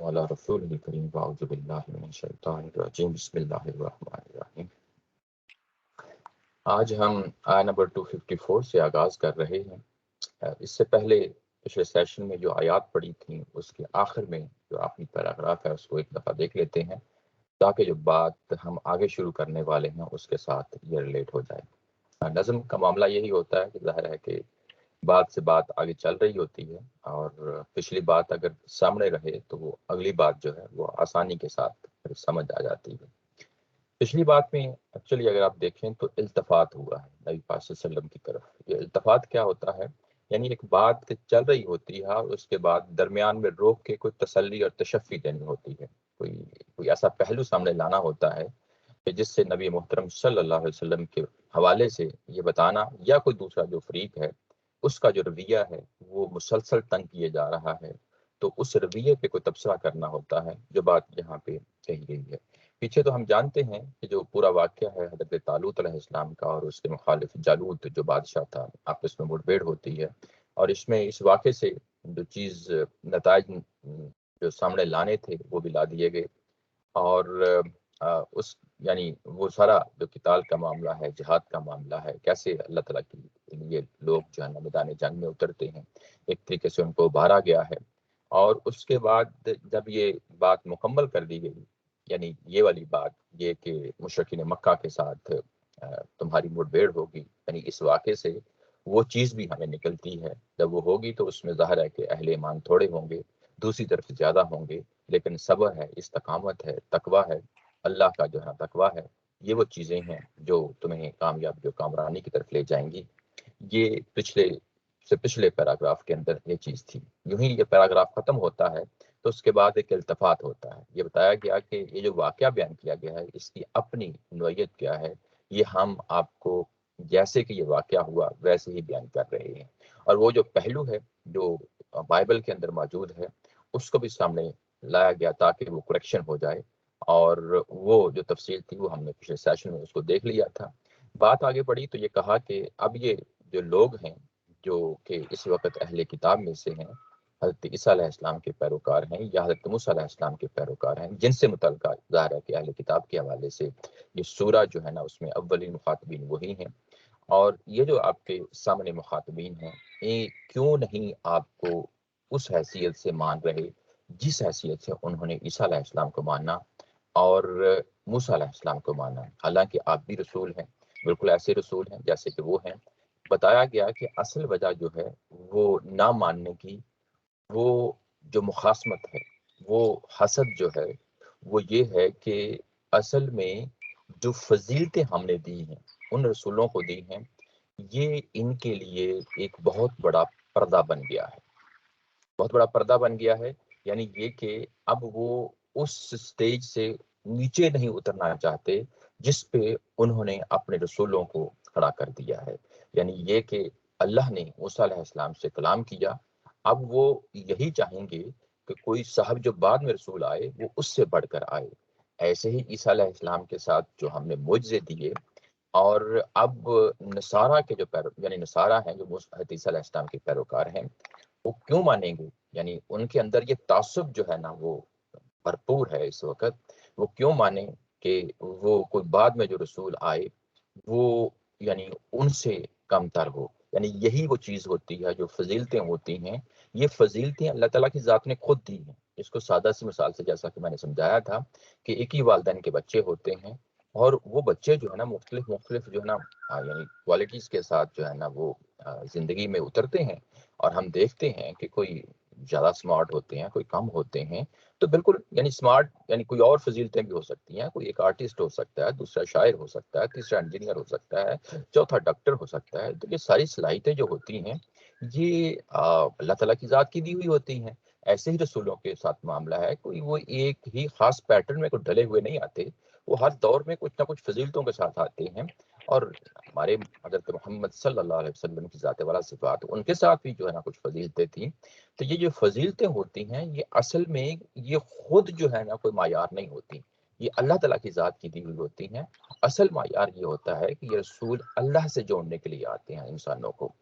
وعلی رسول الکریم واعوذ باللہ من الشیطان الرجیم بسم اللہ الرحمن الرحیم۔ آج ہم آیت نمبر 254 سے آغاز کر رہے ہیں۔ اس سے پہلے پچھلے سیشن میں جو آیات پڑھی تھیں اس کے آخر میں جو آخری پیراگراف ہے اس کو ایک دفعہ دیکھ لیتے ہیں تاکہ جو بات ہم آگے شروع کرنے والے ہیں اس کے ساتھ یہ ریلیٹ ہو جائے۔ نظم کا معاملہ یہی ہوتا ہے کہ ظاہر ہے کہ بات سے بات آگے چل رہی ہوتی ہے اور پچھلی بات اگر سامنے رہے تو وہ اگلی بات جو ہے وہ آسانی کے ساتھ سمجھ آ جاتی ہے۔ پچھلی بات میں ایکچولی اگر آپ دیکھیں تو التفات ہوا ہے نبی پاک صلی اللہ علیہ وسلم کی طرف۔ یہ التفات کیا ہوتا ہے؟ یعنی ایک بات چل رہی ہوتی ہے اور اس کے بعد درمیان میں روک کے کوئی تسلی اور تشفی دینی ہوتی ہے، کوئی ایسا پہلو سامنے لانا ہوتا ہے کہ جس سے نبی محترم صلی اللہ علیہ وسلم کے حوالے سے یہ بتانا یا کوئی دوسرا جو فریق ہے اس کا جو رویہ ہے وہ مسلسل تنگ کیے جا رہا ہے، تو اس رویے پہ کوئی تبصرہ کرنا ہوتا ہے جو بات یہاں پہ کہی گئی ہے۔ پیچھے تو ہم جانتے ہیں کہ جو پورا واقعہ ہے حضرت طالوت علیہ السلام کا اور اس کے مخالف جالوت جو بادشاہ تھا، آپس میں مڑ بھیڑ ہوتی ہے اور اس میں اس واقعے سے جو چیز نتائج جو سامنے لانے تھے وہ بھی لا دیے گئے، اور اس یعنی وہ سارا جو قتال کا معاملہ ہے، جہاد کا معاملہ ہے، کیسے اللہ تعالیٰ کی لیے لوگ جو ہے نا میدان جنگ میں اترتے ہیں، ایک طریقے سے ان کو ابھارا گیا ہے۔ اور اس کے بعد جب یہ بات مکمل کر دی گئی، یعنی یہ والی بات یہ کہ مشرکین مکہ کے ساتھ تمہاری مڑ بھیڑ ہوگی، یعنی اس واقعے سے وہ چیز بھی ہمیں نکلتی ہے، جب وہ ہوگی تو اس میں ظاہر ہے کہ اہل ایمان تھوڑے ہوں گے، دوسری طرف زیادہ ہوں گے، لیکن صبر ہے، استقامت ہے، تقویٰ ہے، اللہ کا جو ہے تقویٰ ہے، یہ وہ چیزیں ہیں جو تمہیں کامیاب جو کامرانی کی طرف لے جائیں گی۔ یہ پچھلے پیراگراف کے اندر یہ چیز تھی۔ یوں ہی یہ پیراگراف ختم ہوتا ہے تو اس کے بعد ایک التفات ہوتا ہے، یہ بتایا گیا کہ یہ جو واقعہ بیان کیا گیا ہے اس کی اپنی نوعیت کیا ہے، یہ ہم آپ کو جیسے کہ یہ واقعہ ہوا ویسے ہی بیان کر رہے ہیں، اور وہ جو پہلو ہے جو بائبل کے اندر موجود ہے اس کو بھی سامنے لایا گیا تاکہ وہ کریکشن ہو جائے، اور وہ جو تفصیل تھی وہ ہم نے پچھلے سیشن میں اس کو دیکھ لیا تھا۔ بات آگے بڑھی تو یہ کہا کہ اب یہ جو لوگ ہیں جو کہ اس وقت اہل کتاب میں سے ہیں، حضرت عیسیٰ علیہ السلام کے پیروکار ہیں یا حضرت موسیٰ علیہ السلام کے پیروکار ہیں، جن سے متعلقہ ظاہر ہے کہ اہل کتاب کے حوالے سے یہ سورہ جو ہے نا اس میں اولین مخاطبین وہی ہیں، اور یہ جو آپ کے سامنے مخاطبین ہیں یہ کیوں نہیں آپ کو اس حیثیت سے مان رہے جس حیثیت سے انہوں نے عیسیٰ علیہ السلام کو مانا اور موسیٰ علیہ السلام کو مانا؟ حالانکہ آپ بھی رسول ہیں، بالکل ایسے رسول ہیں جیسے کہ وہ ہیں۔ بتایا گیا کہ اصل وجہ جو ہے وہ نہ ماننے کی، وہ جو مخاصمت ہے، وہ حسد جو ہے وہ یہ ہے کہ اصل میں جو فضیلتیں ہم نے دی ہیں ان رسولوں کو دی ہیں، یہ ان کے لیے ایک بہت بڑا پردہ بن گیا ہے، بہت بڑا پردہ بن گیا ہے، یعنی یہ کہ اب وہ اس سٹیج سے نیچے نہیں اترنا چاہتے جس پہ انہوں نے اپنے رسولوں کو کھڑا کر دیا ہے، یعنی یہ کہ اللہ نے موسیٰ علیہ السلام سے کلام کیا، اب وہ یہی چاہیں گے کہ کوئی صاحب جو بعد میں رسول آئے وہ اس سے بڑھ کر آئے۔ ایسے ہی عیسیٰ علیہ السلام کے ساتھ جو ہم نے معجزے دیے، اور اب نصارہ کے جو یعنی نصارہ ہیں جو حضرت عیسیٰ علیہ السلام کے پیروکار ہیں، وہ کیوں مانیں گے؟ یعنی ان کے اندر یہ تعصب جو ہے نا وہ بھرپور ہے اس وقت، وہ کیوں مانیں کہ وہ کوئی بعد میں جو رسول آئے وہ یعنی ان سے کم تر ہو؟ یعنی یہی وہ چیز ہوتی ہے جو فضیلتیں ہوتی ہیں، یہ فضیلتیں اللہ تعالیٰ کی ذات نے خود دی ہیں۔ اس کو سادہ سی مثال سے جیسا کہ میں نے سمجھایا تھا کہ ایک ہی والدین کے بچے ہوتے ہیں، اور وہ بچے جو ہے نا مختلف جو ہے نا یعنی کوالٹیز کے ساتھ جو ہے نا وہ زندگی میں اترتے ہیں، اور ہم دیکھتے ہیں کہ کوئی زیادہ سمارٹ ہوتے ہیں، کوئی کم ہوتے ہیں، تو بالکل یعنی سمارٹ یعنی کوئی اور فضیلتیں بھی ہو سکتی ہیں، کوئی ایک آرٹسٹ ہو سکتا ہے، دوسرا شاعر ہو سکتا ہے، تیسرا انجینئر ہو سکتا ہے، چوتھا ڈاکٹر ہو سکتا ہے، تو یہ ساری صلاحیتیں جو ہوتی ہیں یہ اللہ تعالیٰ کی ذات کی دی ہوئی ہوتی ہیں۔ ایسے ہی رسولوں کے ساتھ معاملہ ہے، کوئی وہ ایک ہی خاص پیٹرن میں کوئی ڈھلے ہوئے نہیں آتے، وہ ہر دور میں کچھ نہ کچھ فضیلتوں کے ساتھ آتے ہیں، اور ہمارے حضرت محمد صلی اللہ علیہ وسلم کی ذات والا صفات ان کے ساتھ بھی جو ہے نا کچھ فضیلتیں تھیں۔ تو یہ جو فضیلتیں ہوتی ہیں یہ اصل میں یہ خود جو ہے نا کوئی معیار نہیں ہوتی، یہ اللہ تعالیٰ کی ذات کی دی ہوئی ہوتی ہیں۔ اصل معیار یہ ہوتا ہے کہ یہ رسول اللہ سے جوڑنے کے لیے آتے ہیں انسانوں کو،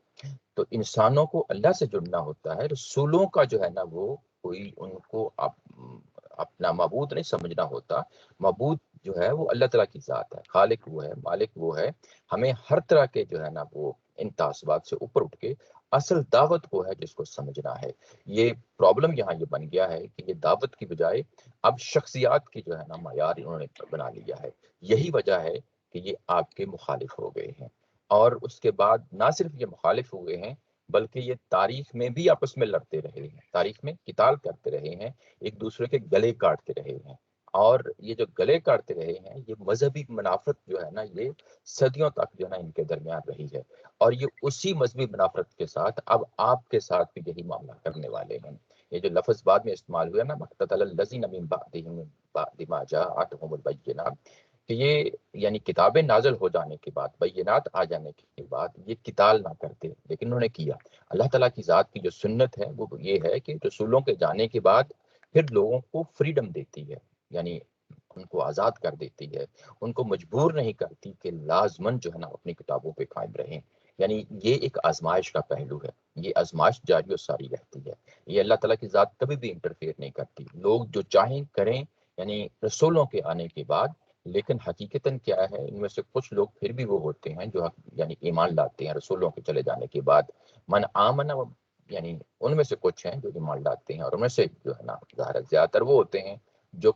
تو انسانوں کو اللہ سے جڑنا ہوتا ہے، رسولوں کا جو ہے نا وہ کوئی ان کو اپنا معبود نہیں سمجھنا ہوتا. معبود جو ہے وہ اللہ تعالیٰ کی ذات ہے، خالق وہ ہے، مالک وہ ہے. ہمیں ہر طرح کے جو ہے نا وہ ان تعصبات سے اوپر اٹھ کے اصل دعوت کو ہے جس کو سمجھنا ہے. یہ پرابلم یہاں یہ بن گیا ہے کہ یہ دعوت کی بجائے اب شخصیات کی جو ہے نا معیار انہوں نے بنا لیا ہے. یہی وجہ ہے کہ یہ آپ کے مخالف ہو گئے ہیں. اور اس کے بعد نہ صرف یہ مخالف ہوئے ہیں بلکہ یہ تاریخ میں بھی آپس میں لڑتے رہے ہیں، تاریخ میں قتال کرتے رہے ہیں، ایک دوسرے کے گلے کاٹتے رہے ہیں. اور یہ جو گلے کاٹتے رہے ہیں یہ مذہبی منافرت جو ہے نا یہ صدیوں تک جو ہے نا ان کے درمیان رہی ہے. اور یہ اسی مذہبی منافرت کے ساتھ اب آپ کے ساتھ بھی یہی معاملہ کرنے والے ہیں. یہ جو لفظ بعد میں استعمال ہوا نا مقتتل الذین من بعد ما جاءتهم البینات، کہ یہ یعنی کتابیں نازل ہو جانے کے بعد، بینات آ جانے کے بعد یہ قتال نہ کرتے، لیکن انہوں نے کیا. اللہ تعالیٰ کی ذات کی جو سنت ہے وہ یہ ہے کہ رسولوں کے جانے کے بعد پھر لوگوں کو فریڈم دیتی ہے، یعنی ان کو آزاد کر دیتی ہے، ان کو مجبور نہیں کرتی کہ لازمن جو ہے نا اپنی کتابوں پہ قائم رہیں. یعنی یہ ایک آزمائش کا پہلو ہے، یہ آزمائش جاری و ساری رہتی ہے. یہ اللہ تعالیٰ کی ذات کبھی بھی انٹرفیئر نہیں کرتی، لوگ جو چاہیں کریں یعنی رسولوں کے آنے کے بعد. لیکن حقیقتاً کیا ہے، ان میں سے کچھ لوگ پھر بھی وہ ہوتے ہیں جو یعنی ایمان لاتے ہیں رسولوں کے چلے جانے کے بعد. من آمن، یعنی ان میں سے کچھ ہیں جو ایمان لاتے ہیں، اور ان میں سے جو ہے نا ظاہر زیادہ تر وہ ہوتے ہیں جو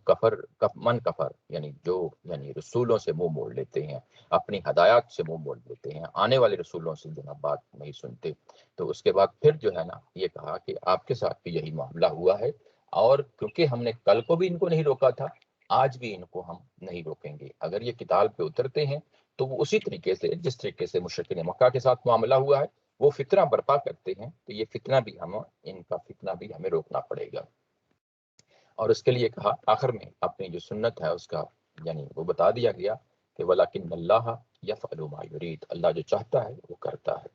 من کفر، یعنی جو یعنی رسولوں سے منہ موڑ لیتے ہیں، اپنی ہدایات سے منہ موڑ لیتے ہیں، آنے والے رسولوں سے جو ہے بات نہیں سنتے. تو اس کے بعد پھر جو ہے نا یہ کہا کہ آپ کے ساتھ بھی یہی معاملہ ہوا ہے، اور کیونکہ ہم نے کل کو بھی ان کو نہیں روکا تھا، آج بھی ان کو ہم نہیں روکیں گے. اگر یہ قتال پہ اترتے ہیں تو وہ اسی طریقے سے جس طریقے سے مشرکین مکہ کے ساتھ معاملہ ہوا ہے وہ فتنہ برپا کرتے ہیں، تو یہ فتنہ بھی ان کا فتنہ بھی ہمیں روکنا پڑے گا. اور اس کے لیے کہا آخر میں اپنی جو سنت ہے اس کا یعنی وہ بتا دیا گیا کہ وَلَكِنَّ اللَّهَ يَفْعَلُ مَا يُرِيدُ، اللہ جو چاہتا ہے وہ کرتا ہے.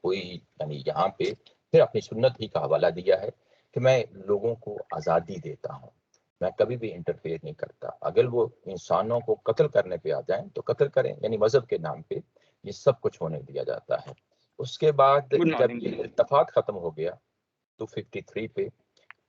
کوئی یعنی یہاں پہ پھر اپنی سنت ہی کا حوالہ دیا ہے کہ میں لوگوں کو آزادی دیتا ہوں، میں کبھی بھی انٹرفیئر نہیں کرتا. اگر وہ انسانوں کو قتل کرنے پہ آ جائیں تو قتل کریں، یعنی مذہب کے نام پہ یہ سب کچھ ہونے دیا جاتا ہے. اس کے بعد جب یہ التفات ختم ہو گیا 253 پہ،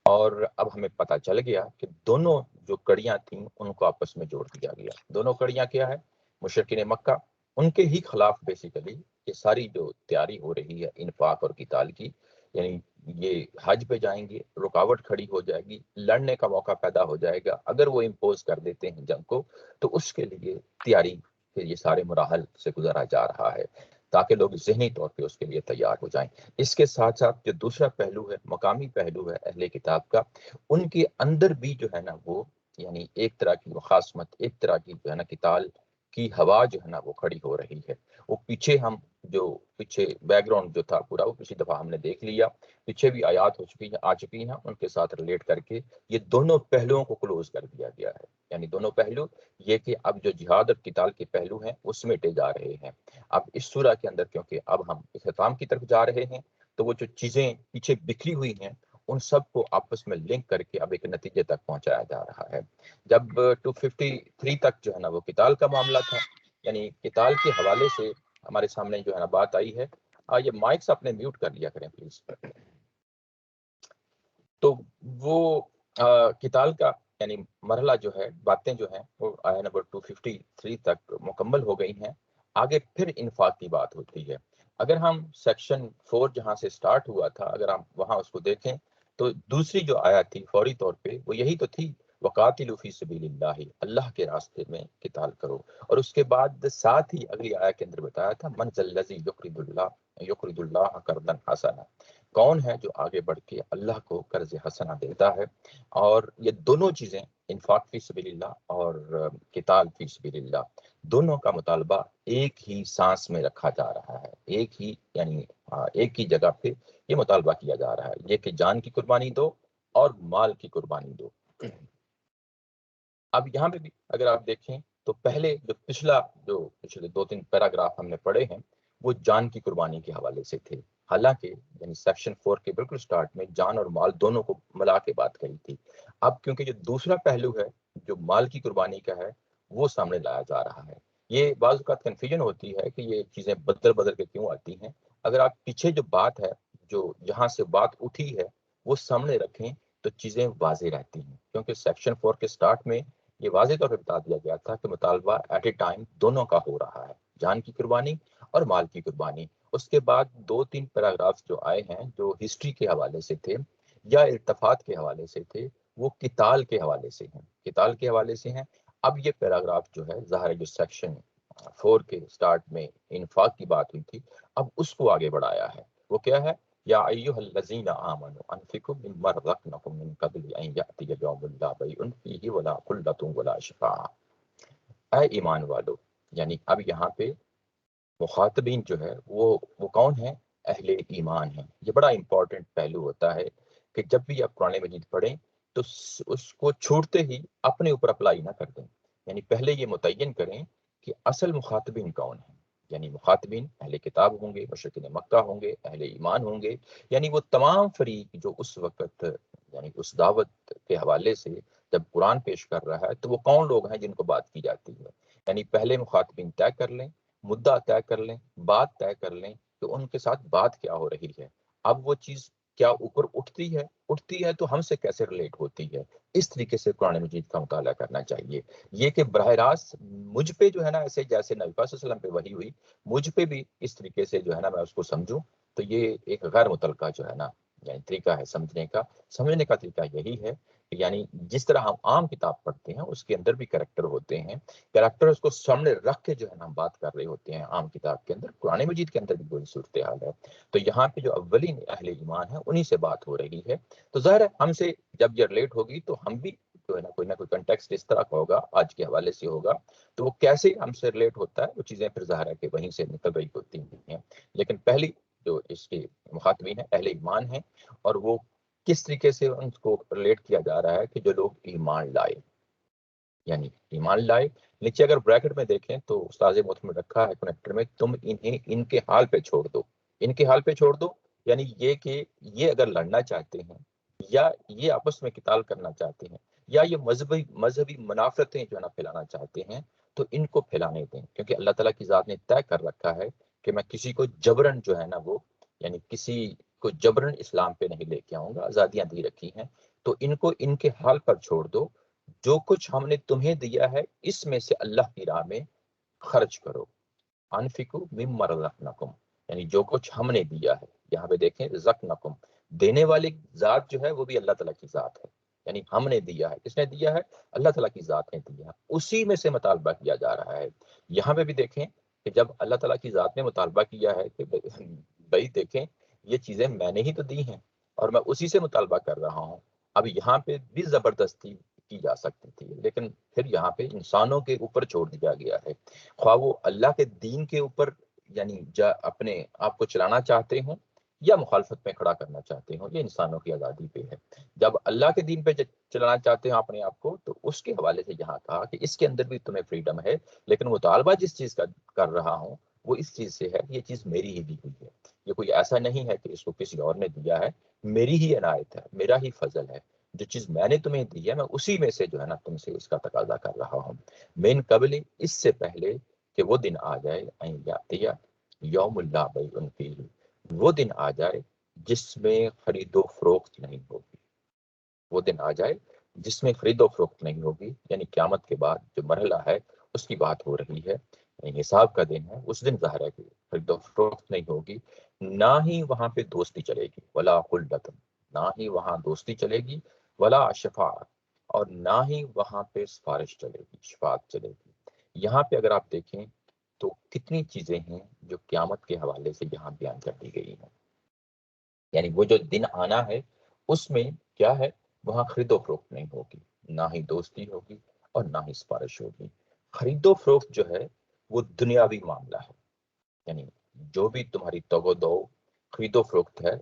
اور اب ہمیں پتہ چل گیا کہ دونوں جو کڑیاں تھیں ان کو آپس میں جوڑ دیا گیا. دونوں کڑیاں کیا ہے؟ مشرکین مکہ ان کے ہی خلاف بیسیکلی یہ ساری جو تیاری ہو رہی ہے انفاق اور قتال کی، یعنی یہ حج پہ جائیں گے، رکاوٹ کھڑی ہو جائے گی، لڑنے کا موقع پیدا ہو جائے گا. اگر وہ امپوز کر دیتے ہیں جنگ کو تو اس کے لیے تیاری کے یہ سارے مراحل سے گزارا جا رہا ہے تاکہ لوگ ذہنی طور پہ اس کے لیے تیار ہو جائیں. اس کے ساتھ ساتھ جو دوسرا پہلو ہے، مقامی پہلو ہے اہل کتاب کا، ان کے اندر بھی جو ہے نا وہ یعنی ایک طرح کی مخاصمت، ایک طرح کی جو ہے نا قتال کی ہوا جو ہے نا وہ کھڑی ہو رہی ہے. وہ پیچھے ہم جو پیچھے بیک گراؤنڈ جو تھا پورا وہ پچھلی دفعہ ہم نے دیکھ لیا، پیچھے بھی آیات آ چکی ہیں، ان کے ساتھ ریلیٹ کر کے یہ دونوں پہلوؤں کو کلوز کر دیا گیا ہے. یعنی دونوں پہلو یہ کہ اب جو جہاد اور قتال کے پہلو ہیں وہ سمیٹے جا رہے ہیں. اب اس سورہ کے اندر کیونکہ اب ہم اختتام کی طرف جا رہے ہیں تو وہ جو چیزیں پیچھے بکھری ہوئی ہیں ان سب کو آپس میں لنک کر کے اب ایک نتیجے تک پہنچایا جا رہا ہے. جب 253 تک جو ہے نا وہ قتال کا معاملہ تھا، یعنی قتال کے حوالے سے ہمارے سامنے جو ہے نا بات آئی ہے. یہ مائکس اپنے میوٹ کر لیا کریں پلیز. تو وہ قتال کا یعنی مرحلہ جو ہے، باتیں جو ہیں وہ آیا نمبر 253 تک مکمل ہو گئی ہیں. آگے پھر انفاق کی بات ہوتی ہے. اگر ہم سیکشن 4 جہاں سے سٹارٹ ہوا تھا اگر ہم وہاں اس کو دیکھیں تو دوسری جو آیت تھی فوری طور پہ وہ یہی تو تھی، وقاتلوا فی سبیل اللہ، اللہ کے راستے میں قتال کرو. اور اس کے بعد ساتھ ہی اگلی آیت کے اندر بتایا تھا من ذا الذی یقرض اللہ قرضا حسنا، کون ہے جو آگے بڑھ کے اللہ کو قرض حسنہ دیتا ہے. اور یہ دونوں چیزیں انفاق فی سبیل اللہ اور قتال فی سبیل اللہ دونوں کا مطالبہ ایک ہی سانس میں رکھا جا رہا ہے، ایک ہی یعنی ایک ہی جگہ پہ یہ مطالبہ کیا جا رہا ہے، یہ کہ جان کی قربانی دو اور مال کی قربانی دو. اب یہاں پہ بھی اگر آپ دیکھیں تو پہلے جو پچھلے 2-3 پیراگراف ہم نے پڑھے ہیں وہ جان کی قربانی کے حوالے سے تھے. حالانکہ یعنی سیکشن 4 کے بالکل سٹارٹ میں جان اور مال دونوں کو ملا کے بات کری تھی. اب کیونکہ جو دوسرا پہلو ہے جو مال کی قربانی کا ہے وہ سامنے لایا جا رہا ہے. یہ بعض اوقات کنفیوژن ہوتی ہے کہ یہ چیزیں بدل کے کیوں آتی ہیں. اگر آپ پیچھے جو بات ہے جو جہاں سے بات اٹھی ہے وہ سامنے رکھیں تو چیزیں واضح رہتی ہیں، کیونکہ سیکشن 4 کے سٹارٹ میں یہ واضح طور پہ بتا دیا گیا تھا کہ مطالبہ ایٹ اے ٹائم دونوں کا ہو رہا ہے، جان کی قربانی اور مال کی قربانی۔ اس کے بعد 2-3 پیراگراف جو آئے ہیں جو ہسٹری کے حوالے سے تھے یا ارتفاعات کے حوالے سے تھے، وہ قتال کے حوالے سے ہیں، قتال کے حوالے سے ہیں۔ اب یہ پیراگراف جو ہے ظاہر ہے جو سیکشن 4 کے سٹارٹ میں انفاق کی بات ہوئی تھی، اب اس کو آگے بڑھایا ہے۔ وہ کیا ہے؟ یا ایھا الذین آمنوا انفقوا مما رزقناکم من قبل ان یأتی یوم لا بیع فیہ ولا خلۃ ولا شفاعۃ۔ اے ایمان والو، یعنی اب یہاں پہ مخاطبین جو ہے وہ کون ہیں؟ اہل ایمان ہیں۔ یہ بڑا امپورٹنٹ پہلو ہوتا ہے کہ جب بھی آپ قرآن مجید پڑھیں تو اس کو چھوڑتے ہی اپنے اوپر اپلائی نہ کر دیں، یعنی پہلے یہ متعین کریں کہ اصل مخاطبین کون ہیں۔ یعنی مخاطبین اہل کتاب ہوں گے، مشرکین مکہ ہوں گے، اہل ایمان ہوں گے، یعنی وہ تمام فریق جو اس وقت یعنی اس دعوت کے حوالے سے جب قرآن پیش کر رہا ہے تو وہ کون لوگ ہیں جن کو بات کی جاتی ہے۔ یعنی پہلے مخاطبین طے کر لیں، مدعا طے کر لیں، بات طے کر لیں کہ ان کے ساتھ بات کیا ہو رہی ہے۔ اب وہ چیز کیا اوپر اٹھتی ہے تو ہم سے کیسے ریلیٹ ہوتی ہے، اس طریقے سے قرآن مجید کا مطالعہ کرنا چاہیے۔ یہ کہ براہ راست مجھ پہ جو ہے نا، ایسے جیسے نبی پاک صلی اللہ علیہ وسلم پہ وحی ہوئی، مجھ پہ بھی اس طریقے سے جو ہے نا میں اس کو سمجھوں، تو یہ ایک غیر متعلقہ جو ہے نا یعنی طریقہ ہے سمجھنے کا طریقہ یہی ہے کہ یعنی جس طرح ہم عام کتاب پڑھتے ہیں اس کے اندر بھی کریکٹر ہوتے ہیں، کریکٹر اس کو سامنے رکھ کے جو ہے نا ہم بات کر رہے ہوتے ہیں۔ عام کتاب کے اندر، قرآن مجید کے اندر بھی وہی صورتحال ہے۔ تو یہاں پہ جو اولین اہل ایمان ہے انہی سے بات ہو رہی ہے، تو ظاہر ہے ہم سے جب یہ ریلیٹ ہوگی تو ہم بھی جو ہے نا کوئی نہ کوئی کنٹیکسٹ اس طرح کا ہوگا، آج کے حوالے سے ہوگا، تو وہ کیسے ہم سے ریلیٹ ہوتا ہے وہ چیزیں پھر ظاہر ہے کہ وہیں سے نکل رہی ہوتی ہیں۔ لیکن پہلی جو اس کے مخاطبین ہیں اہل ایمان ہیں، اور وہ کس طریقے سے ان کو ریلیٹ کیا جا رہا ہے کہ جو لوگ ایمان لائے، یعنی ایمان لائے۔ نیچے اگر بریکٹ میں دیکھیں تو استاذ محترم میں رکھا ہے کنیکٹر میں، تم انہیں ان کے حال پہ چھوڑ دو۔ ان کے حال پہ چھوڑ دو یعنی یہ کہ یہ اگر لڑنا چاہتے ہیں یا یہ آپس میں قتال کرنا چاہتے ہیں یا یہ مذہبی منافرتیں جو ہے نا پھیلانا چاہتے ہیں تو ان کو پھیلانے دیں، کیونکہ اللہ تعالیٰ کی ذات نے طے کر رکھا ہے کہ میں کسی کو جبرن جو ہے نا وہ یعنی کسی کو جبرن اسلام پہ نہیں لے کے آؤں گا، آزادیاں دی رکھی ہیں۔ تو ان کو ان کے حال پر چھوڑ دو، جو کچھ ہم نے تمہیں دیا ہے اس میں سے اللہ کی راہ میں خرچ کرو۔ انفقوا مما رزقناکم، یعنی جو کچھ ہم نے دیا ہے۔ یہاں پہ دیکھیں رزقناکم، دینے والی ذات جو ہے وہ بھی اللہ تعالیٰ کی ذات ہے، یعنی ہم نے دیا ہے۔ کس نے دیا ہے؟ اللہ تعالیٰ کی ذات نے دیا ہے، اسی میں سے مطالبہ کیا جا رہا ہے۔ یہاں پہ بھی دیکھیں کہ جب اللہ تعالیٰ کی ذات نے مطالبہ کیا ہے کہ بھائی دیکھیں یہ چیزیں میں نے ہی تو دی ہیں اور میں اسی سے مطالبہ کر رہا ہوں۔ اب یہاں پہ بھی زبردستی کی جا سکتی تھی، لیکن پھر یہاں پہ انسانوں کے اوپر چھوڑ دیا گیا ہے، خواہ وہ اللہ کے دین کے اوپر یعنی اپنے آپ کو چلانا چاہتے ہوں یا مخالفت میں کھڑا کرنا چاہتے ہوں، یہ انسانوں کی آزادی پہ ہے۔ جب اللہ کے دین پہ چلانا چاہتے ہیں اپنے آپ کو تو اس کے حوالے سے یہاں کہا کہ اس کے اندر بھی تمہیں فریڈم ہے، لیکن مطالبہ جس چیز کا کر رہا ہوں وہ اس چیز سے ہے، یہ چیز میری ہی دی ہوئی ہے، یہ کوئی ایسا نہیں ہے کہ اس کو کسی اور نے دیا ہے، میری ہی عنایت ہے، میرا ہی فضل ہے۔ جو چیز میں نے تمہیں دی ہے میں اسی میں سے جو ہے نا تم سے اس کا تقاضا کر رہا ہوں۔ من قبل، اس سے پہلے کہ وہ دن آ جائے، این یاتیہ یوم لا بیع فیہ، وہ دن آ جائے جس میں خرید و فروخت نہیں ہوگی۔ وہ دن آ جائے جس میں خرید و فروخت نہیں ہوگی، یعنی قیامت کے بعد جو مرحلہ ہے اس کی بات ہو رہی ہے، یعنی حساب کا دن ہے۔ اس دن ظاہر ہے کہ خرید و فروخت نہیں ہوگی، نہ ہی وہاں پہ دوستی چلے گی، ولا خلۃ، نہ ہی وہاں دوستی چلے گی، ولا شفاعت، اور نہ ہی وہاں پہ سفارش چلے گی، شفاعت چلے گی۔ یہاں پہ اگر آپ دیکھیں تو کتنی چیزیں ہیں جو قیامت کے حوالے سے یہاں بیان کر دی گئی ہیں، یعنی وہ جو دن آنا ہے اس میں کیا ہے؟ وہاں خرید و فروخت نہیں ہوگی، نہ ہی دوستی ہوگی اور نہ ہی سفارش ہوگی۔ خرید و فروخت جو ہے وہ دنیاوی معاملہ ہے، یعنی جو بھی تمہاری توگ و دو خرید و فروخت ہے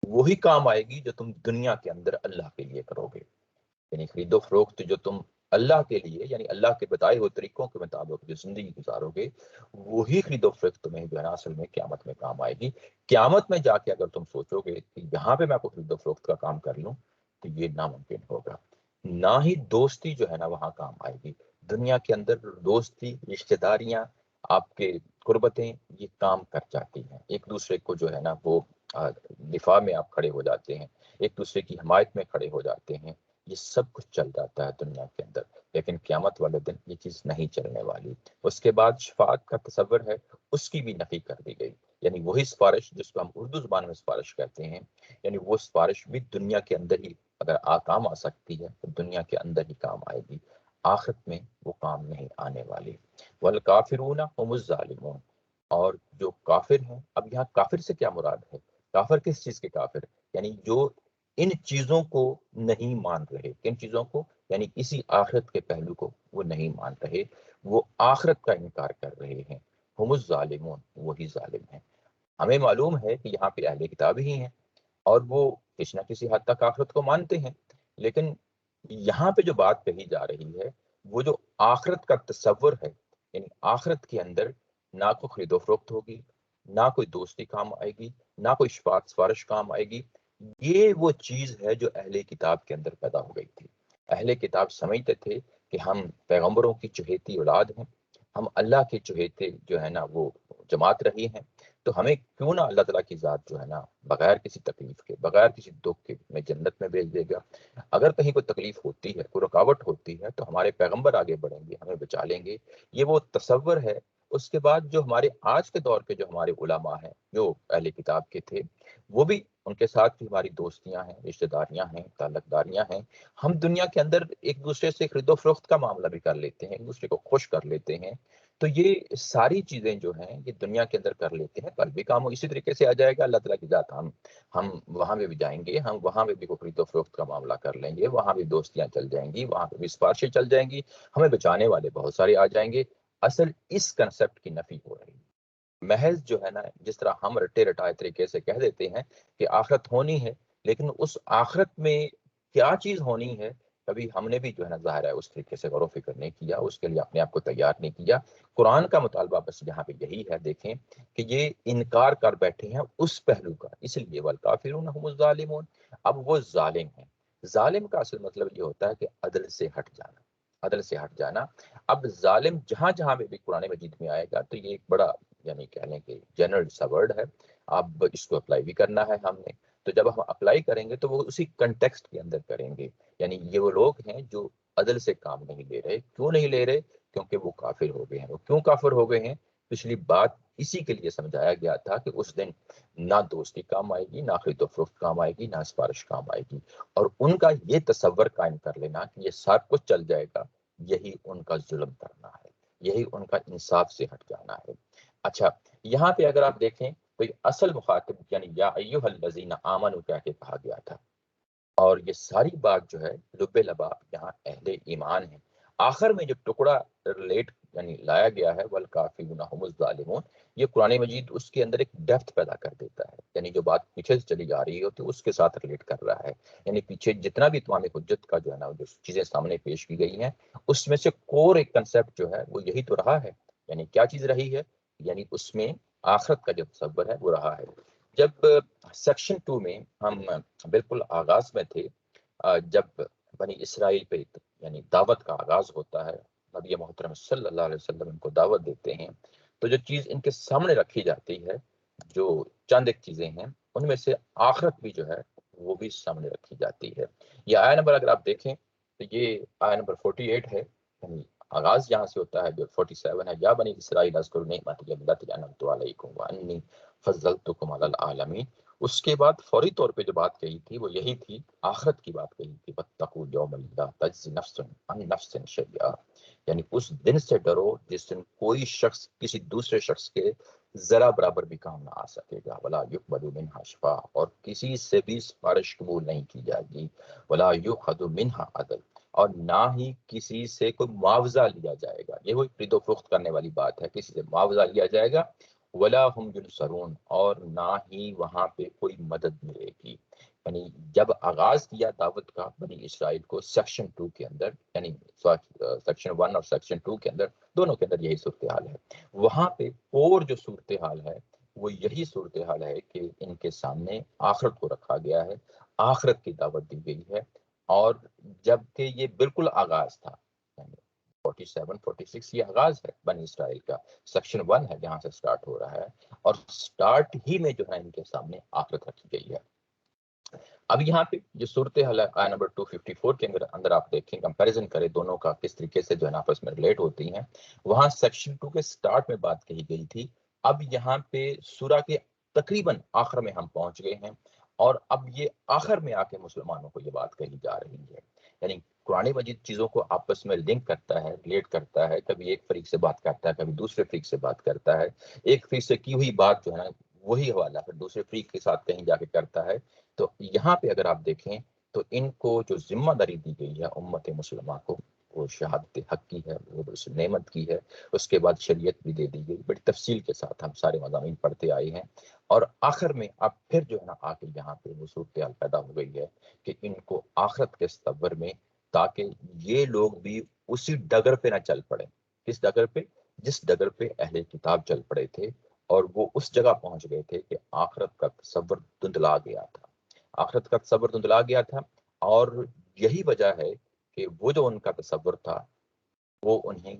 وہی کام آئے گی جو تم دنیا کے اندر اللہ کے لیے کرو گے، یعنی خرید و فروخت جو تم اللہ کے لیے یعنی اللہ کے بتائے ہوئے طریقوں کے مطابق جو زندگی گزارو گے وہی خرید و فروخت تمہیں جو ہے نا اصل میں قیامت میں کام آئے گی۔ قیامت میں جا کے اگر تم سوچو گے کہ یہاں پہ میں کوئی خرید و فروخت کا کام کر لوں تو یہ ناممکن ہوگا۔ نہ ہی دوستی جو ہے نا وہاں کام آئے گی، دنیا کے اندر دوستی، رشتہ داریاں، آپ کے قربتیں یہ کام کر جاتی ہیں، ایک دوسرے کو جو ہے نا وہ دفاع میں آپ کھڑے ہو جاتے ہیں، ایک دوسرے کی حمایت میں کھڑے ہو جاتے ہیں، یہ سب کچھ چل جاتا ہے دنیا کے اندر، لیکن قیامت والے دن یہ چیز نہیں چلنے والی۔ اس کے بعد شفاعت کا تصور ہے، اس کی بھی نفی کر دی گئی، یعنی وہی سفارش جس کو ہم اردو زبان میں سفارش کہتے ہیں، یعنی وہ سفارش بھی دنیا کے اندر ہی اگر کام آ سکتی ہے تو دنیا کے اندر ہی کام آئے گی، آخرت میں وہ کام نہیں آنے والی۔ والکافرون هم الظالمون، اور جو کافر ہیں، اب یہاں کافر سے کیا مراد ہے؟ کافر کس چیز کے کافر؟ یعنی جو ان چیزوں کو نہیں مان رہے، کن چیزوں کو؟ یعنی اسی آخرت کے پہلو کو وہ نہیں مان رہے، وہ آخرت کا انکار کر رہے ہیں۔ ہم الظالمون، وہی ظالم ہیں۔ ہمیں معلوم ہے کہ یہاں پہ اہل کتاب ہی ہیں اور وہ کسی نہ کسی حد تک آخرت کو مانتے ہیں، لیکن یہاں پہ جو بات کہی جا رہی ہے وہ جو آخرت کا تصور ہے، یعنی آخرت کے اندر نہ کوئی خرید و فروخت ہوگی، نہ کوئی دوستی کام آئے گی، نہ کوئی شفاعت سفارش کام آئے گی، یہ وہ چیز ہے جو اہل کتاب کے اندر پیدا ہو گئی تھی۔ اہل کتاب سمجھتے تھے کہ ہم پیغمبروں کی چہیتی اولاد ہیں، ہم اللہ کے چہیتے جو ہے نا وہ جماعت رہی ہیں، تو ہمیں کیوں نہ اللہ تعالیٰ کی ذات جو ہے نا بغیر کسی تکلیف کے، بغیر کسی دکھ کے میں جنت میں بھیج دے گا۔ اگر کہیں کوئی تکلیف ہوتی ہے، کوئی رکاوٹ ہوتی ہے، تو ہمارے پیغمبر آگے بڑھیں گے، ہمیں بچا لیں گے، یہ وہ تصور ہے۔ اس کے بعد جو ہمارے آج کے دور کے جو ہمارے علماء ہیں جو اہل کتاب کے تھے، وہ بھی ان کے ساتھ بھی ہماری دوستیاں ہیں، رشتہ داریاں ہیں، تعلق داریاں ہیں، ہم دنیا کے اندر ایک دوسرے سے خرید و فروخت کا معاملہ بھی کر لیتے ہیں، ایک دوسرے کو خوش کر لیتے ہیں، تو یہ ساری چیزیں جو ہیں یہ دنیا کے اندر کر لیتے ہیں، کل بھی کام اسی طریقے سے آ جائے گا۔ اللہ تعالیٰ کی ذات ہم وہاں پہ بھی جائیں گے، ہم وہاں پہ بھی خرید و فروخت کا معاملہ کر لیں گے، وہاں بھی دوستیاں چل جائیں گی، وہاں پہ بھی سفارشیں چل جائیں گی، ہمیں بچانے والے بہت سارے آ جائیں گے۔ اصل اس کنسپٹ کی نفی ہو رہی ہے۔ محض جو ہے نا جس طرح ہم رٹے رٹائے طریقے سے کہہ دیتے ہیں کہ آخرت ہونی ہے، لیکن اس آخرت میں کیا چیز ہونی ہے کبھی ہم نے بھی جو ہے نا ظاہر ہے اس طریقے سے غور و فکر نہیں کیا، اس کے لیے اپنے آپ کو تیار نہیں کیا۔ قرآن کا مطالبہ بس یہاں پہ یہی ہے، دیکھیں کہ یہ انکار کر بیٹھے ہیں اس پہلو کا، اس لیے والکافرون هم الظالمون۔ اب وہ ظالم ہیں، ظالم کا اصل مطلب یہ ہوتا ہے کہ عدل سے ہٹ جانا، عدل سے ہٹ جانا۔ اب ظالم جہاں جہاں بھی قرآن مجید میں آئے گا تو یہ ایک بڑا یعنی کہہ لیں کہ جنرل سا ورڈ ہے، اب اس کو اپلائی بھی کرنا ہے ہم نے، تو جب ہم اپلائی کریں گے تو وہ اسی کنٹیکسٹ کے اندر کریں گے۔ یعنی یہ وہ لوگ ہیں جو عدل سے کام نہیں لے رہے، کیوں نہیں لے رہے؟ کیونکہ وہ کافر ہو گئے ہیں۔ وہ کیوں کافر ہو گئے ہیں؟ پچھلی بات اسی کے لیے سمجھایا گیا تھا کہ اس دن نہ دوستی کام آئے گی، نہ خرید و فروخت کام آئے گی، نہ سفارش کام آئے گی، اور ان کا یہ تصور قائم کر لینا کہ یہ سب کچھ چل جائے گا، یہی ان کا ظلم کرنا ہے، یہی ان کا انصاف سے ہٹ جانا ہے۔ اچھا، یہاں پہ اگر آپ دیکھیں تو یہ اصل مخاطب یعنی یا ایھا الذین آمنوا کہہ کے کہا گیا تھا، اور یہ ساری بات جو ہے لب لباب یہاں اہل ایمان ہے۔ آخر میں جو ٹکڑا ریلیٹ یعنی لایا گیا ہے والکافرون هم الظالمون، یہ قرآن مجید اس کے اندر ایک ڈیپتھ پیدا کر دیتا ہے، یعنی جو بات پیچھے سے چلی جا رہی ہوتی ہے اس کے ساتھ ریلیٹ کر رہا ہے، یعنی پیچھے جتنا بھی اتمام حجت کا جو ہے نا جو چیزیں سامنے پیش کی گئی ہیں اس میں سے کور ایک کنسپٹ جو ہے وہ یہی تو رہا ہے۔ یعنی کیا چیز رہی ہے؟ یعنی اس میں آخرت کا جو تصور ہے وہ رہا ہے۔ جب سیکشن 2 میں ہم بالکل آغاز میں تھے، جب بنی اسرائیل پہ یعنی دعوت کا آغاز ہوتا ہے، نبی محترم صلی اللہ علیہ وسلم ان کو دعوت دیتے ہیں، تو جو چیز ان کے سامنے رکھی جاتی ہے، جو چند ایک چیزیں ہیں ان میں سے آخرت بھی جو ہے وہ بھی سامنے رکھی جاتی ہے۔ یہ آیا نمبر اگر آپ دیکھیں تو یہ آیا نمبر 48 ہے، یعنی آغاز یہاں سے ہوتا ہے، جو 47 ہے، یا بنی اسرائیل اذکروا نعمتی التي انعمت علیکم وانی فضلتکم علی العالمین۔ اس کے بعد فوری طور پہ جو بات کہی تھی وہ یہی تھی، آخرت کی بات کہی تھی، واتقوا یوما لا تجزی نفس عن نفس شیئا، یعنی اس دن سے ڈرو جس دن کوئی شخص کسی دوسرے شخص کے ذرا برابر بھی کام نہ آ سکے گا، ولا یقبل منها شفاء، اور کسی سے بھی سفارش قبول نہیں کی جائے گی، ولا یؤخذ منها عدل، اور نہ ہی کسی سے کوئی معاوضہ لیا جائے گا۔ یہ وہی خرید و فروخت کرنے والی بات ہے، کسی سے معاوضہ لیا جائے گا، ولا هم ينصرون، اور نہ ہی وہاں پہ کوئی مدد ملے گی۔ یعنی جب آغاز کیا دعوت کا بنی اسرائیل کو سیکشن 2 کے اندر، یعنی سیکشن 1 اور سیکشن 2 کے اندر، دونوں کے اندر یہی صورتحال ہے، وہاں پہ اور جو صورتحال ہے وہ یہی صورتحال ہے کہ ان کے سامنے آخرت کو رکھا گیا ہے، آخرت کی دعوت دی گئی ہے، اور جبکہ یہ بالکل آغاز تھا، یعنی 47 46 یہ آغاز ہے بنی اسرائیل کا، سیکشن 1 ہے جہاں سے سٹارٹ ہو رہا ہے، اور سٹارٹ ہی میں جو ہے ان کے سامنے آخرت رکھی گئی ہے۔ اب یہاں پہ جو صورتحال ہے آیا نمبر 254 کے اندر آپ دیکھیں، کمپیریزن کریں دونوں کا کس طریقے سے جو ہے نا آپس میں ریلیٹ ہوتی ہیں. وہاں سیکشن 2 کے سٹارٹ میں بات کہی گئی تھی، اب یہاں پہ سورہ کے تقریباً آخر میں ہم پہنچ گئے ہیں، اور اب یہ آخر میں آ کے مسلمانوں کو یہ بات کہی جا رہی ہے. یعنی قرآن مجید چیزوں کو آپس میں لنک کرتا ہے، ریلیٹ کرتا ہے، کبھی ایک فریق سے بات کرتا ہے، کبھی دوسرے فریق سے بات کرتا ہے. ایک فریق سے کی ہوئی بات جو ہے نا وہی حوالہ پھر دوسرے فریق کے ساتھ کہیں جا کے کرتا ہے. تو یہاں پہ اگر آپ دیکھیں تو ان کو جو ذمہ داری دی گئی ہے امت مسلمہ کو، وہ شہادت حق کی ہے، وہ اس نعمت کی ہے. اس کے بعد شریعت بھی دے دی گئی، بڑی تفصیل کے ساتھ ہم سارے مضامین پڑھتے آئے ہیں. اور آخر میں اب پھر جو ہے نا آ کے یہاں پہ وہ صورتحال پیدا ہو گئی ہے کہ ان کو آخرت کے تصور میں، تاکہ یہ لوگ بھی اسی ڈگر پہ نہ چل پڑے. کس ڈگر پہ؟ جس ڈگر پہ اہل کتاب چل پڑے تھے، اور وہ اس جگہ پہنچ گئے تھے کہ آخرت کا تصور دھندلا گیا تھا. آخرت کا تصور دھندلا گیا تھا، اور یہی وجہ ہے کہ وہ جو ان کا تصور تھا وہ انہیں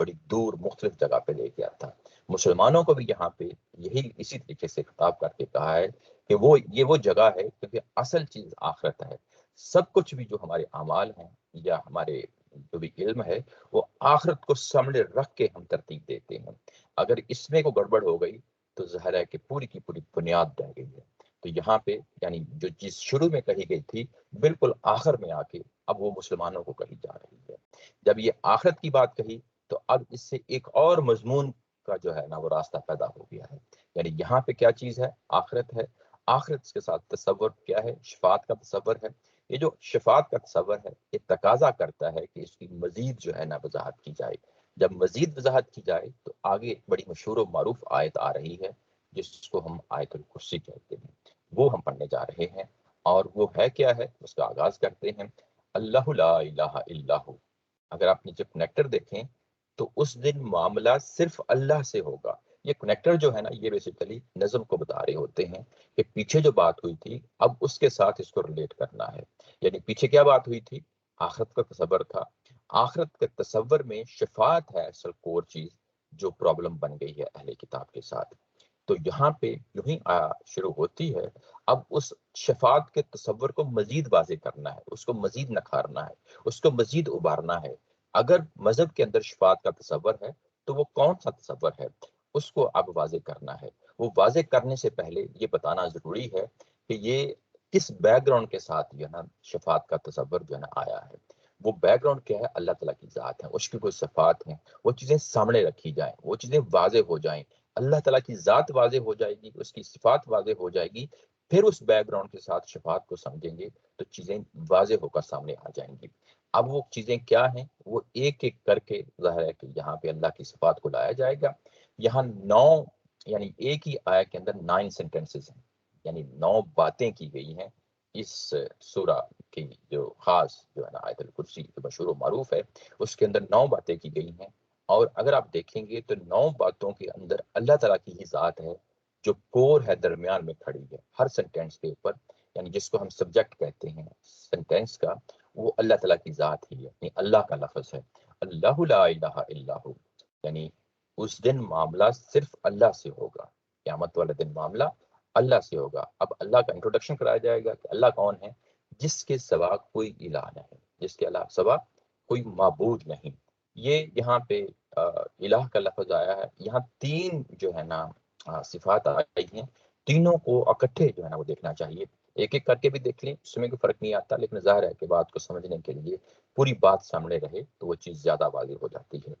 بڑی دور مختلف جگہ پہ لے گیا تھا. مسلمانوں کو بھی یہاں پہ یہی اسی طریقے سے خطاب کر کے کہا ہے کہ یہ وہ جگہ ہے، کیونکہ اصل چیز آخرت ہے. سب کچھ بھی جو ہمارے اعمال ہیں یا ہمارے جو بھی علم ہے، وہ آخرت کو سامنے رکھ کے ہم ترتیب دیتے ہیں. اگر اس میں کو گڑبڑ ہو گئی تو ظاہر ہے کہ پوری کی پوری بنیاد رہ گئی ہے. تو یہاں پہ یعنی جو چیز شروع میں کہی گئی تھی بالکل آخر میں آ کے اب وہ مسلمانوں کو کہی جا رہی ہے. جب یہ آخرت کی بات کہی تو اب اس سے ایک اور مضمون کا جو ہے نا وہ راستہ پیدا ہو گیا ہے. یعنی یہاں پہ کیا چیز ہے؟ آخرت ہے. آخرت کے ساتھ تصور کیا ہے؟ شفاعت کا تصور ہے. یہ جو شفاعت کا تصور ہے یہ تقاضا کرتا ہے کہ اس کی مزید جو ہے نا وضاحت کی جائے. جب مزید وضاحت کی جائے تو آگے ایک بڑی مشہور و معروف آیت آ رہی ہے جس کو ہم آیت الکرسی کہتے ہیں، وہ ہم پڑھنے جا رہے ہیں. اور وہ ہے کیا ہے؟ اس کا آغاز کرتے ہیں، اللہ لا الہ الا ہو. اگر آپ نیچے کنیکٹر دیکھیں تو اس دن معاملہ صرف اللہ سے ہوگا. یہ کنیکٹر جو ہے نا یہ بیسیکلی نظم کو بتا رہے ہوتے ہیں کہ پیچھے جو بات ہوئی تھی اب اس کے ساتھ اس کو ریلیٹ کرنا ہے. یعنی پیچھے کیا بات ہوئی تھی؟ آخرت کا تصور تھا. آخرت کے تصور میں شفاعت ہے اصل کور چیز جو پرابلم بن گئی ہے اہل کتاب کے ساتھ. تو یہاں پہ یوں ہی شروع ہوتی ہے. اب اس شفاعت کے تصور کو مزید واضح کرنا ہے، اس کو مزید نکھارنا ہے، اس کو مزید ابھارنا ہے. اگر مذہب کے اندر شفاعت کا تصور ہے تو وہ کون سا تصور ہے؟ اس کو اب واضح کرنا ہے. وہ واضح کرنے سے پہلے یہ بتانا ضروری ہے کہ یہ کس بیک گراؤنڈ کے ساتھ جو ہے نا شفاعت کا تصور جو ہے نا آیا ہے. وہ بیک گراؤنڈ کیا ہے؟ اللہ تعالیٰ کی ذات ہے، اس کی کوئی صفات ہیں، وہ چیزیں سامنے رکھی جائیں، وہ چیزیں واضح ہو جائیں. اللہ تعالیٰ کی ذات واضح ہو جائے گی، اس کی صفات واضح ہو جائے گی، پھر اس بیک گراؤنڈ کے ساتھ شفاعت کو سمجھیں گے تو چیزیں واضح ہو کر سامنے آ جائیں گی. اب وہ چیزیں کیا ہیں؟ وہ ایک ایک کر کے ظاہر ہے کہ یہاں پہ اللہ کی صفات کو لایا جائے گا. یہاں 9 یعنی ایک ہی آیت کے اندر 9 سینٹنسز ہیں، یعنی 9 باتیں کی گئی ہیں. اس سورہ کی جو خاص جو ہے نا آیت الکرسی جو مشہور و معروف ہے اس کے اندر 9 باتیں کی گئی ہیں. اور اگر آپ دیکھیں گے تو 9 باتوں کے اندر اللہ تعالیٰ کی ہی ذات ہے جو کور ہے، درمیان میں کھڑی ہے ہر سینٹینس کے اوپر. یعنی جس کو ہم سبجیکٹ کہتے ہیں سینٹینس کا، وہ اللہ تعالیٰ کی ذات ہی ہے، یعنی اللہ کا لفظ ہے. اللہ لا الہ الا ہو، یعنی اس دن معاملہ صرف اللہ سے ہوگا. قیامت والے دن معاملہ اللہ سے ہوگا. اب اللہ کا انٹروڈکشن کرایا جائے گا کہ اللہ کون ہے؟ جس کے سوا کوئی الہ نہیں، جس کے علاوہ سوا کوئی معبود نہیں. یہ یہاں پہ الہ کا لفظ آیا ہے. یہاں 3 جو ہے نا صفات آئی ہیں، تینوں کو اکٹھے جو ہے نا وہ دیکھنا چاہیے. ایک ایک کر کے بھی دیکھ لیں، اس میں کوئی فرق نہیں آتا، لیکن ظاہر ہے کہ بات کو سمجھنے کے لیے پوری بات سامنے رہے تو وہ چیز زیادہ واضح ہو جاتی ہے.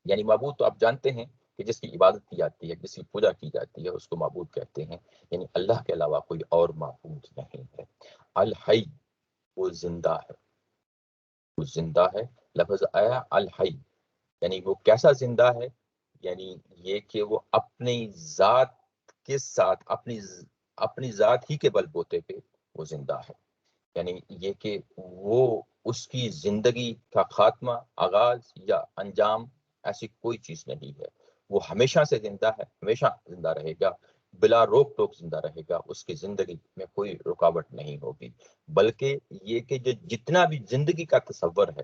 یعنی معبود تو آپ جانتے ہیں کہ جس کی عبادت کی جاتی ہے، جس کی پوجا کی جاتی ہے، اس کو معبود کہتے ہیں. یعنی اللہ کے علاوہ کوئی اور معبود نہیں ہے. الحی، وہ زندہ ہے، وہ زندہ ہے. لفظ آیا الحی، یعنی وہ کیسا زندہ ہے؟ یعنی یہ کہ وہ اپنی ذات کے ساتھ اپنی ذات ہی کے بل بوتے پہ وہ زندہ ہے. یعنی یہ کہ وہ اس کی زندگی کا خاتمہ، آغاز یا انجام ایسی کوئی چیز نہیں ہے. وہ ہمیشہ سے زندہ ہے، ہمیشہ زندہ رہے گا، بلا روک ٹوک زندہ رہے گا. اس کی زندگی میں کوئی رکاوٹ نہیں ہوگی. بلکہ یہ کہ جو جتنا بھی زندگی کا تصور ہے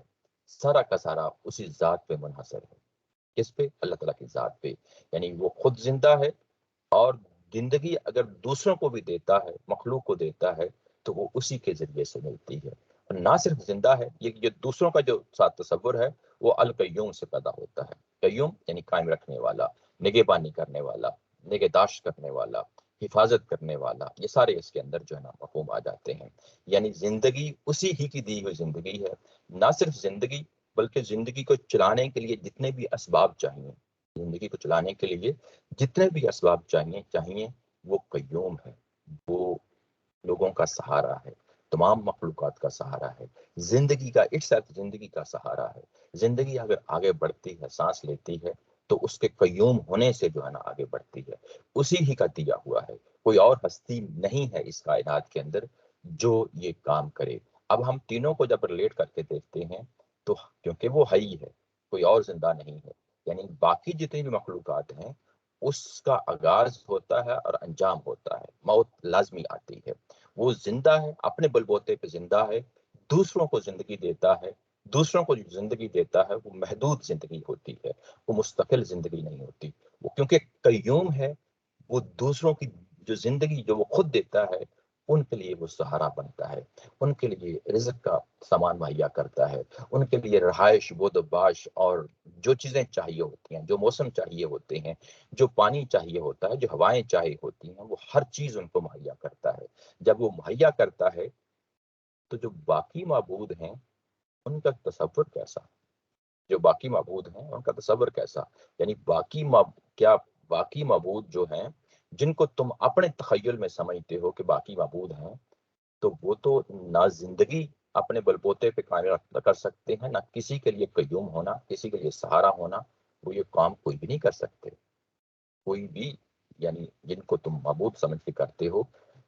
سارا کا سارا اسی ذات پہ منحصر ہے. کس پہ؟ اللہ تعالیٰ کی ذات پہ. یعنی وہ خود زندہ ہے اور زندگی اگر دوسروں کو بھی دیتا ہے، مخلوق کو دیتا ہے، تو وہ اسی کے ذریعے سے ملتی ہے۔ اور نہ صرف زندہ ہے، یہ دوسروں کا جو ساتھ تصور ہے وہ القیوم سے پیدا ہوتا ہے۔ قیوم یعنی قائم رکھنے والا، نگہبانی کرنے والا، نگہداشت کرنے والا، حفاظت کرنے والا، یہ سارے اس کے اندر جو ہے نا مفہوم آ جاتے ہیں۔ یعنی زندگی اسی ہی کی دی ہوئی زندگی ہے۔ نہ صرف زندگی بلکہ زندگی کو چلانے کے لیے جتنے بھی اسباب چاہیے، زندگی کو چلانے کے لیے جتنے بھی اسباب چاہیے وہ قیوم ہے، وہ لوگوں کا سہارا ہے، تمام مخلوقات کا سہارا ہے، زندگی کا زندگی کا سہارا ہے۔ زندگی اگر آگے بڑھتی ہے، سانس لیتی ہے، تو اس کے قیوم ہونے سے جو ہے نا آگے بڑھتی ہے، اسی ہی کا دیا ہوا ہے۔ کوئی اور ہستی نہیں ہے اس کائنات کے اندر جو یہ کام کرے۔ اب ہم تینوں کو جب ریلیٹ کر کے دیکھتے ہیں تو کیونکہ وہ ہے ہی ہے، کوئی اور زندہ نہیں ہے، یعنی باقی جتنی بھی مخلوقات ہیں اس کا آغاز ہوتا ہے اور انجام ہوتا ہے، موت لازمی آتی ہے۔ وہ زندہ ہے، اپنے بلبوتے پہ زندہ ہے، دوسروں کو زندگی دیتا ہے۔ دوسروں کو جو زندگی دیتا ہے وہ محدود زندگی ہوتی ہے، وہ مستقل زندگی نہیں ہوتی۔ وہ کیونکہ قیوم ہے، وہ دوسروں کی جو زندگی جو وہ خود دیتا ہے ان کے لیے وہ سہارا بنتا ہے، ان کے لیے رزق کا سامان مہیا کرتا ہے، ان کے لیے رہائش، بود و باش اور جو چیزیں چاہیے ہوتی ہیں، جو موسم چاہیے ہوتے ہیں، جو پانی چاہیے ہوتا ہے، جو ہوائیں چاہیے ہوتی ہیں، وہ ہر چیز ان کو مہیا کرتا ہے۔ جب وہ مہیا کرتا ہے تو جو باقی معبود ہیں ان کا تصور کیسا؟ جو باقی معبود ہیں ان کا تصور کیسا؟ یعنی کیا باقی معبود جو ہیں جن کو تم اپنے تخیل میں سمجھتے ہو کہ باقی معبود ہیں، تو وہ تو نہ زندگی اپنے بلبوتے پہ قائم کر سکتے ہیں، نہ کسی کے لیے قیوم ہونا، کسی کے لیے سہارا ہونا، وہ یہ کام کوئی بھی نہیں کر سکتے، کوئی بھی۔ یعنی جن کو تم معبود سمجھ کے کرتے ہو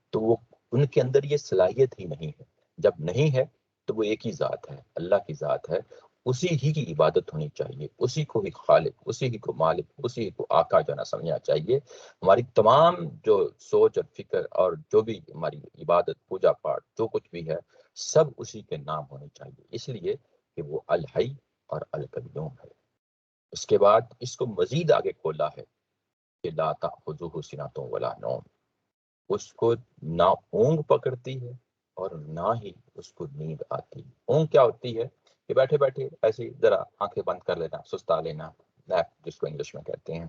تو وہ ان کے اندر یہ صلاحیت ہی نہیں ہے۔ جب نہیں ہے تو وہ ایک ہی ذات ہے، اللہ کی ذات ہے، اسی ہی کی عبادت ہونی چاہیے، اسی کو ہی خالق، اسی ہی کو مالک، اسی ہی کو آقا جو ہے نا سمجھنا چاہیے۔ ہماری تمام جو سوچ اور فکر اور جو بھی ہماری عبادت، پوجا پاٹ، جو کچھ بھی ہے، سب اسی کے نام ہونے چاہیے، اس لیے کہ وہ الحی اور القیوم ہے۔ اس کے بعد اس کو مزید آگے کھولا ہے کہ لا تأخذہ سنۃ ولا نوم، اس کو نہ اونگ پکڑتی ہے اور نہ ہی اس کو نیند آتی۔ اونگ کیا ہوتی ہے؟ کہ بیٹھے بیٹھے ایسے ذرا آنکھیں بند کر لینا، سستا لینا، نیپ جس کو انگلش میں کہتے ہیں،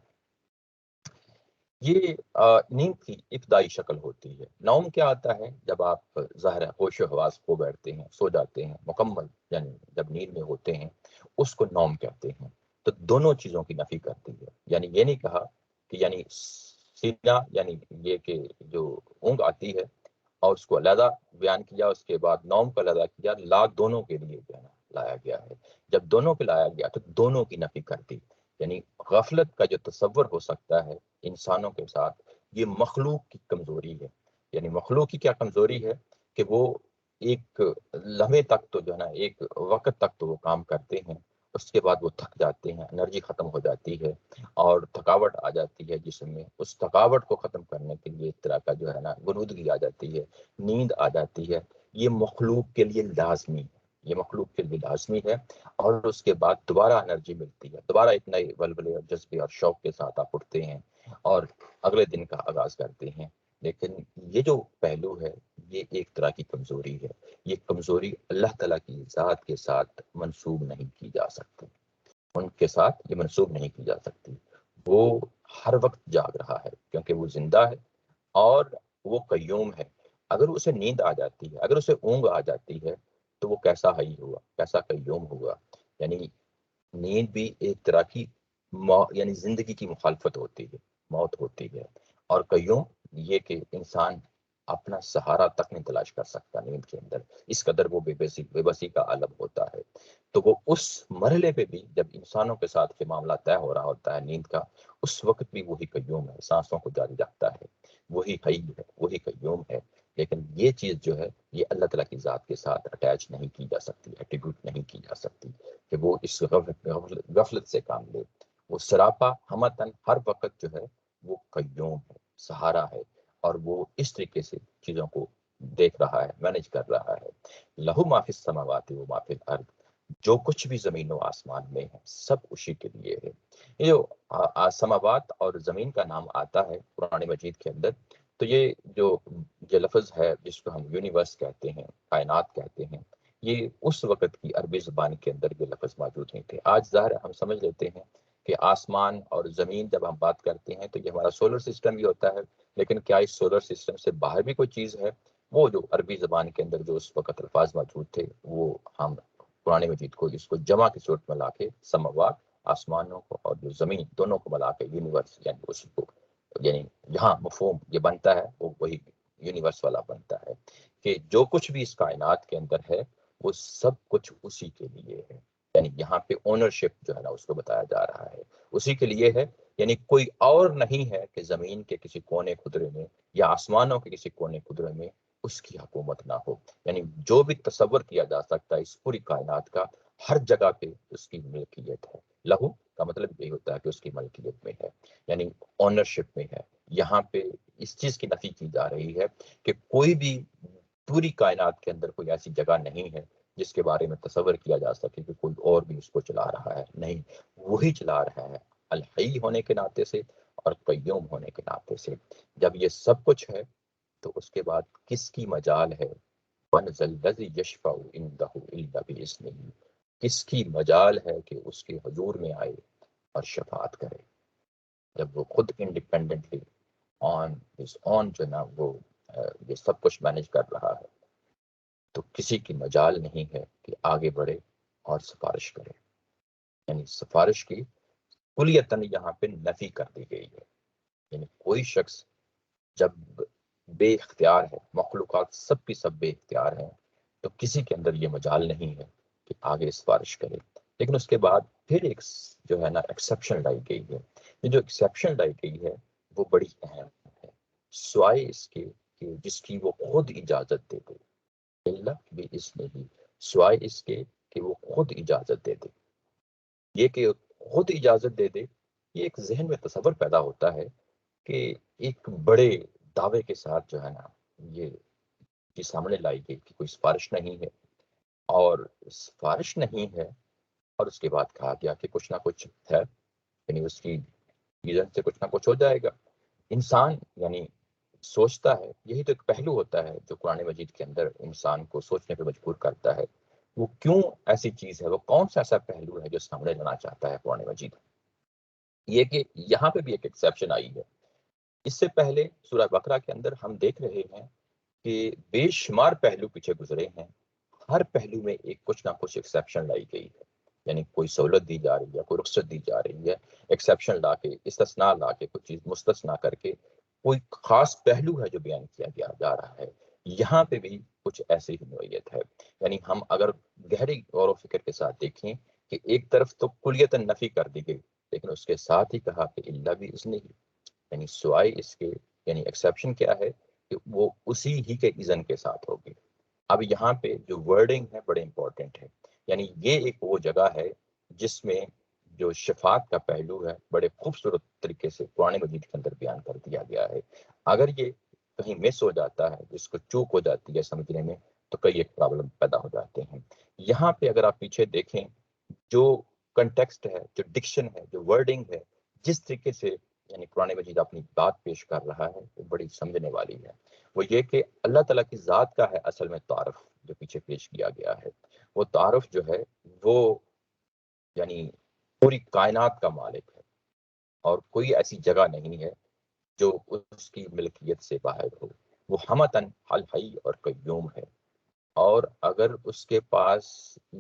یہ نیند کی ابتدائی شکل ہوتی ہے۔ نوم کیا آتا ہے؟ جب آپ ظاہر ہوش و حواس کھو بیٹھتے ہیں، سو جاتے ہیں مکمل، یعنی جب نیند میں ہوتے ہیں، اس کو نوم کہتے ہیں۔ تو دونوں چیزوں کی نفی کرتی ہے، یعنی یہ نہیں کہا کہ یعنی سینا یعنی یہ کہ جو اونگ آتی ہے اور اس کو علیحدہ بیان کیا، اس کے بعد نوم کو علیحدہ کیا، دونوں کے لیے جو ہے نا لایا گیا ہے۔ جب دونوں کے لایا گیا تو دونوں کی نفی کر دی۔ یعنی غفلت کا جو تصور ہو سکتا ہے انسانوں کے ساتھ، یہ مخلوق کی کمزوری ہے۔ یعنی مخلوق کی کیا کمزوری ہے کہ وہ ایک لمحے تک تو جو ہے نا، ایک وقت تک تو وہ کام کرتے ہیں، اس کے بعد وہ تھک جاتے ہیں، انرجی ختم ہو جاتی ہے اور تھکاوٹ آ جاتی ہے جسم میں۔ اس تھکاوٹ کو ختم کرنے کے لیے اس طرح کا جو ہے نا غنودگی آ جاتی ہے، نیند آ جاتی ہے۔ یہ مخلوق کے لیے لازمی ہے، یہ مخلوق کے لیے لازمی ہے۔ اور اس کے بعد دوبارہ انرجی ملتی ہے، دوبارہ ایک نئے ولولے اور جذبے اور شوق کے ساتھ آپ اٹھتے ہیں اور اگلے دن کا آغاز کرتے ہیں۔ لیکن یہ جو پہلو ہے یہ ایک طرح کی کمزوری ہے، یہ کمزوری اللہ تعالیٰ کی ذات کے ساتھ منسوب نہیں کی جا سکتی، ان کے ساتھ یہ منسوب نہیں کی جا سکتی۔ وہ ہر وقت جاگ رہا ہے کیونکہ وہ زندہ ہے اور وہ قیوم ہے۔ اگر اسے نیند آ جاتی ہے، اگر اسے اونگ آ جاتی ہے تو وہ کیسا حی ہوا، کیسا قیوم ہوا۔ یعنی نیند بھی ایک طرح کی یعنی زندگی کی مخالفت ہوتی ہے، موت ہوتی ہے۔ اور قیوم یہ کہ انسان اپنا سہارا تک نہیں تلاش کر سکتا نیند کے اندر، اس قدر وہ بے بسی کا عالم ہوتا ہے۔ تو وہ اس مرحلے پہ بھی جب انسانوں کے ساتھ کے معاملہ طے ہو رہا ہوتا ہے نیند کا، اس وقت بھی وہی قیوم ہے، سانسوں کو جاری رکھتا ہے، وہی حی ہے، وہی قیوم ہے۔ لیکن یہ چیز جو ہے یہ اللہ تعالیٰ کی ذات کے ساتھ اٹیچ نہیں کی جا سکتی، ایٹریبیوٹ نہیں کی جا سکتی کہ وہ اس غفلت سے کام لے۔ وہ سراپا ہمتن ہر وقت جو ہے وہ قیوم ہے، سہارا ہے، اور وہ اس طریقے سے چیزوں کو دیکھ رہا ہے، مینج کر رہا ہے۔ لہو ما فی السماوات و ما فی الارض، جو کچھ بھی زمین و آسمان میں ہے سب اسی کے لیے ہے۔ یہ جو سماوات اور زمین کا نام آتا ہے قرآن مجید کے اندر، تو یہ لفظ ہے جس کو ہم یونیورس کہتے ہیں، کائنات کہتے ہیں، یہ اس وقت کی عربی زبان کے اندر یہ لفظ موجود نہیں تھے۔ آج ظاہر ہم سمجھ لیتے ہیں کہ آسمان اور زمین جب ہم بات کرتے ہیں تو یہ ہمارا سولر سسٹم بھی ہوتا ہے، لیکن کیا اس سولر سسٹم سے باہر بھی کوئی چیز ہے؟ وہ جو عربی زبان کے اندر جو اس وقت الفاظ موجود تھے، وہ ہم قرآن مجید کو اس کو جمع کی صورت میں لا کے سماوات، آسمانوں کو اور جو زمین دونوں کو ملا کے یونیورس یعنی اس کو، یعنی یہاں مفہوم یہ بنتا ہے وہ وہی یونیورس والا بنتا ہے کہ جو کچھ بھی اس کائنات کے اندر ہے وہ سب کچھ اسی کے لیے ہے۔ یعنی یہاں پہ اونرشپ جو ہے نا اس کو بتایا جا رہا ہے، اسی کے لیے ہے۔ یعنی کوئی اور نہیں ہے کہ زمین کے کسی کونے خدرے میں یا آسمانوں کے کسی کونے خدرے میں اس کی حکومت نہ ہو۔ یعنی جو بھی تصور کیا جا سکتا ہے اس پوری کائنات کا، ہر جگہ پہ اس کی ملکیت ہے۔ لہو کا مطلب یہی ہوتا ہے کہ اس کی ملکیت میں ہے، یعنی اونرشپ میں ہے۔ یہاں پہ اس چیز کی نفی کی جا رہی ہے کہ کوئی بھی پوری کائنات کے اندر کوئی ایسی جگہ نہیں ہے جس کے بارے میں تصور کیا جا سکے کہ کوئی اور بھی اس کو چلا رہا ہے۔ نہیں، وہی چلا رہا ہے، الحی ہونے کے ناطے سے اور قیوم ہونے کے ناطے سے۔ جب یہ سب کچھ ہے تو اس کے بعد کس کی مجال ہے؟ وَمَنْ ذَا الَّذِي يَشْفَعُ عِنْدَهُ إِلَّا بِإِذْنِهِ، کس کی مجال ہے کہ اس کے حضور میں آئے اور شفاعت کرے؟ جب وہ خود انڈیپینڈنٹلی آن ہز اون جو نا وہ یہ سب کچھ مینج کر رہا ہے، تو کسی کی مجال نہیں ہے کہ آگے بڑھے اور سفارش کرے۔ یعنی سفارش کی کلیتاً یہاں پہ نفی کر دی گئی ہے۔ یعنی کوئی شخص جب بے اختیار ہے، مخلوقات سب کی سب بے اختیار ہیں، تو کسی کے اندر یہ مجال نہیں ہے کہ آگے سفارش کرے۔ لیکن اس کے بعد پھر ایک جو ہے نا ایکسیپشن لائی گئی ہے۔ یہ جو ایکسیپشن لائی گئی ہے وہ بڑی اہم ہے، سوائے اس کے کہ جس کی وہ خود اجازت دے دے، اللہ بھی اس میں ہی، سوائے اس کے کہ وہ خود اجازت دے دے۔ یہ کہ خود اجازت دے دے، یہ ایک ذہن میں تصور پیدا ہوتا ہے کہ ایک بڑے دعوے کے ساتھ جو ہے نا یہ چیز سامنے لائی گئی کہ کوئی سفارش نہیں ہے، اور سفارش نہیں ہے اور اس کے بعد کہا گیا کہ کچھ نہ کچھ ہے، یعنی اس کی ایجنٹ سے کچھ نہ کچھ ہو جائے گا۔ انسان یعنی سوچتا ہے، یہی تو ایک پہلو ہوتا ہے جو قرآن مجید کے اندر انسان کو سوچنے پہ مجبور کرتا ہے۔ وہ کیوں ایسی چیز ہے، وہ کون سا ایسا پہلو ہے جو سامنے لانا چاہتا ہے قرآن مجید؟ یہ کہ یہاں پہ بھی ایک ایکسیپشن آئی ہے۔ اس سے پہلے سورہ بقرہ کے اندر ہم دیکھ رہے ہیں کہ بے شمار پہلو پیچھے گزرے ہیں، ہر پہلو میں ایک کچھ نہ کچھ ایکسیپشن لائی گئی ہے۔ یعنی کوئی سہولت دی جا رہی ہے، کوئی رخصت دی جا رہی ہے، ایکسیپشن لا کے، استثناء لا کے، کچھ چیز مستثنیٰ کر کے کوئی خاص پہلو ہے جو بیان کیا جا رہا ہے۔ یہاں پہ بھی کچھ ایسی ہی نوعیت ہے۔ یعنی ہم اگر گہری غور و فکر کے ساتھ دیکھیں کہ ایک طرف تو کلیتاً نفی کر دی گئی، لیکن اس کے ساتھ ہی کہا کہ اللہ بھی اس نے ہی، یعنی سوائے اس کے، یعنی ایکسیپشن کیا ہے کہ وہ اسی ہی کے اذن کے ساتھ ہوگی۔ اب یہاں پہ جو ورڈنگ ہے بڑے امپورٹنٹ ہے، یعنی یہ ایک وہ جگہ ہے جس میں جو شفاعت کا پہلو ہے بڑے خوبصورت طریقے سے قرآن مجید کے اندر بیان کر دیا گیا ہے۔ اگر یہ کہیں مس ہو جاتا ہے، جس کو چوک ہو جاتی ہے سمجھنے میں، تو کئی ایک پرابلم پیدا ہو جاتے ہیں۔ یہاں پہ اگر آپ پیچھے دیکھیں، جو کنٹیکسٹ ہے، جو ڈکشن ہے، جو ورڈنگ ہے، جس طریقے سے یعنی قرآن مجید اپنی بات پیش کر رہا ہے وہ بڑی سمجھنے والی ہے۔ وہ یہ کہ اللہ تعالیٰ کی ذات کا ہے اصل میں تعارف جو پیچھے پیش کیا گیا ہے۔ وہ تعارف جو ہے وہ یعنی پوری کائنات کا مالک ہے، اور کوئی ایسی جگہ نہیں ہے جو اس کی ملکیت سے باہر ہو۔ وہ ہمتاً الحی اور قیوم ہے، اور اگر اس کے پاس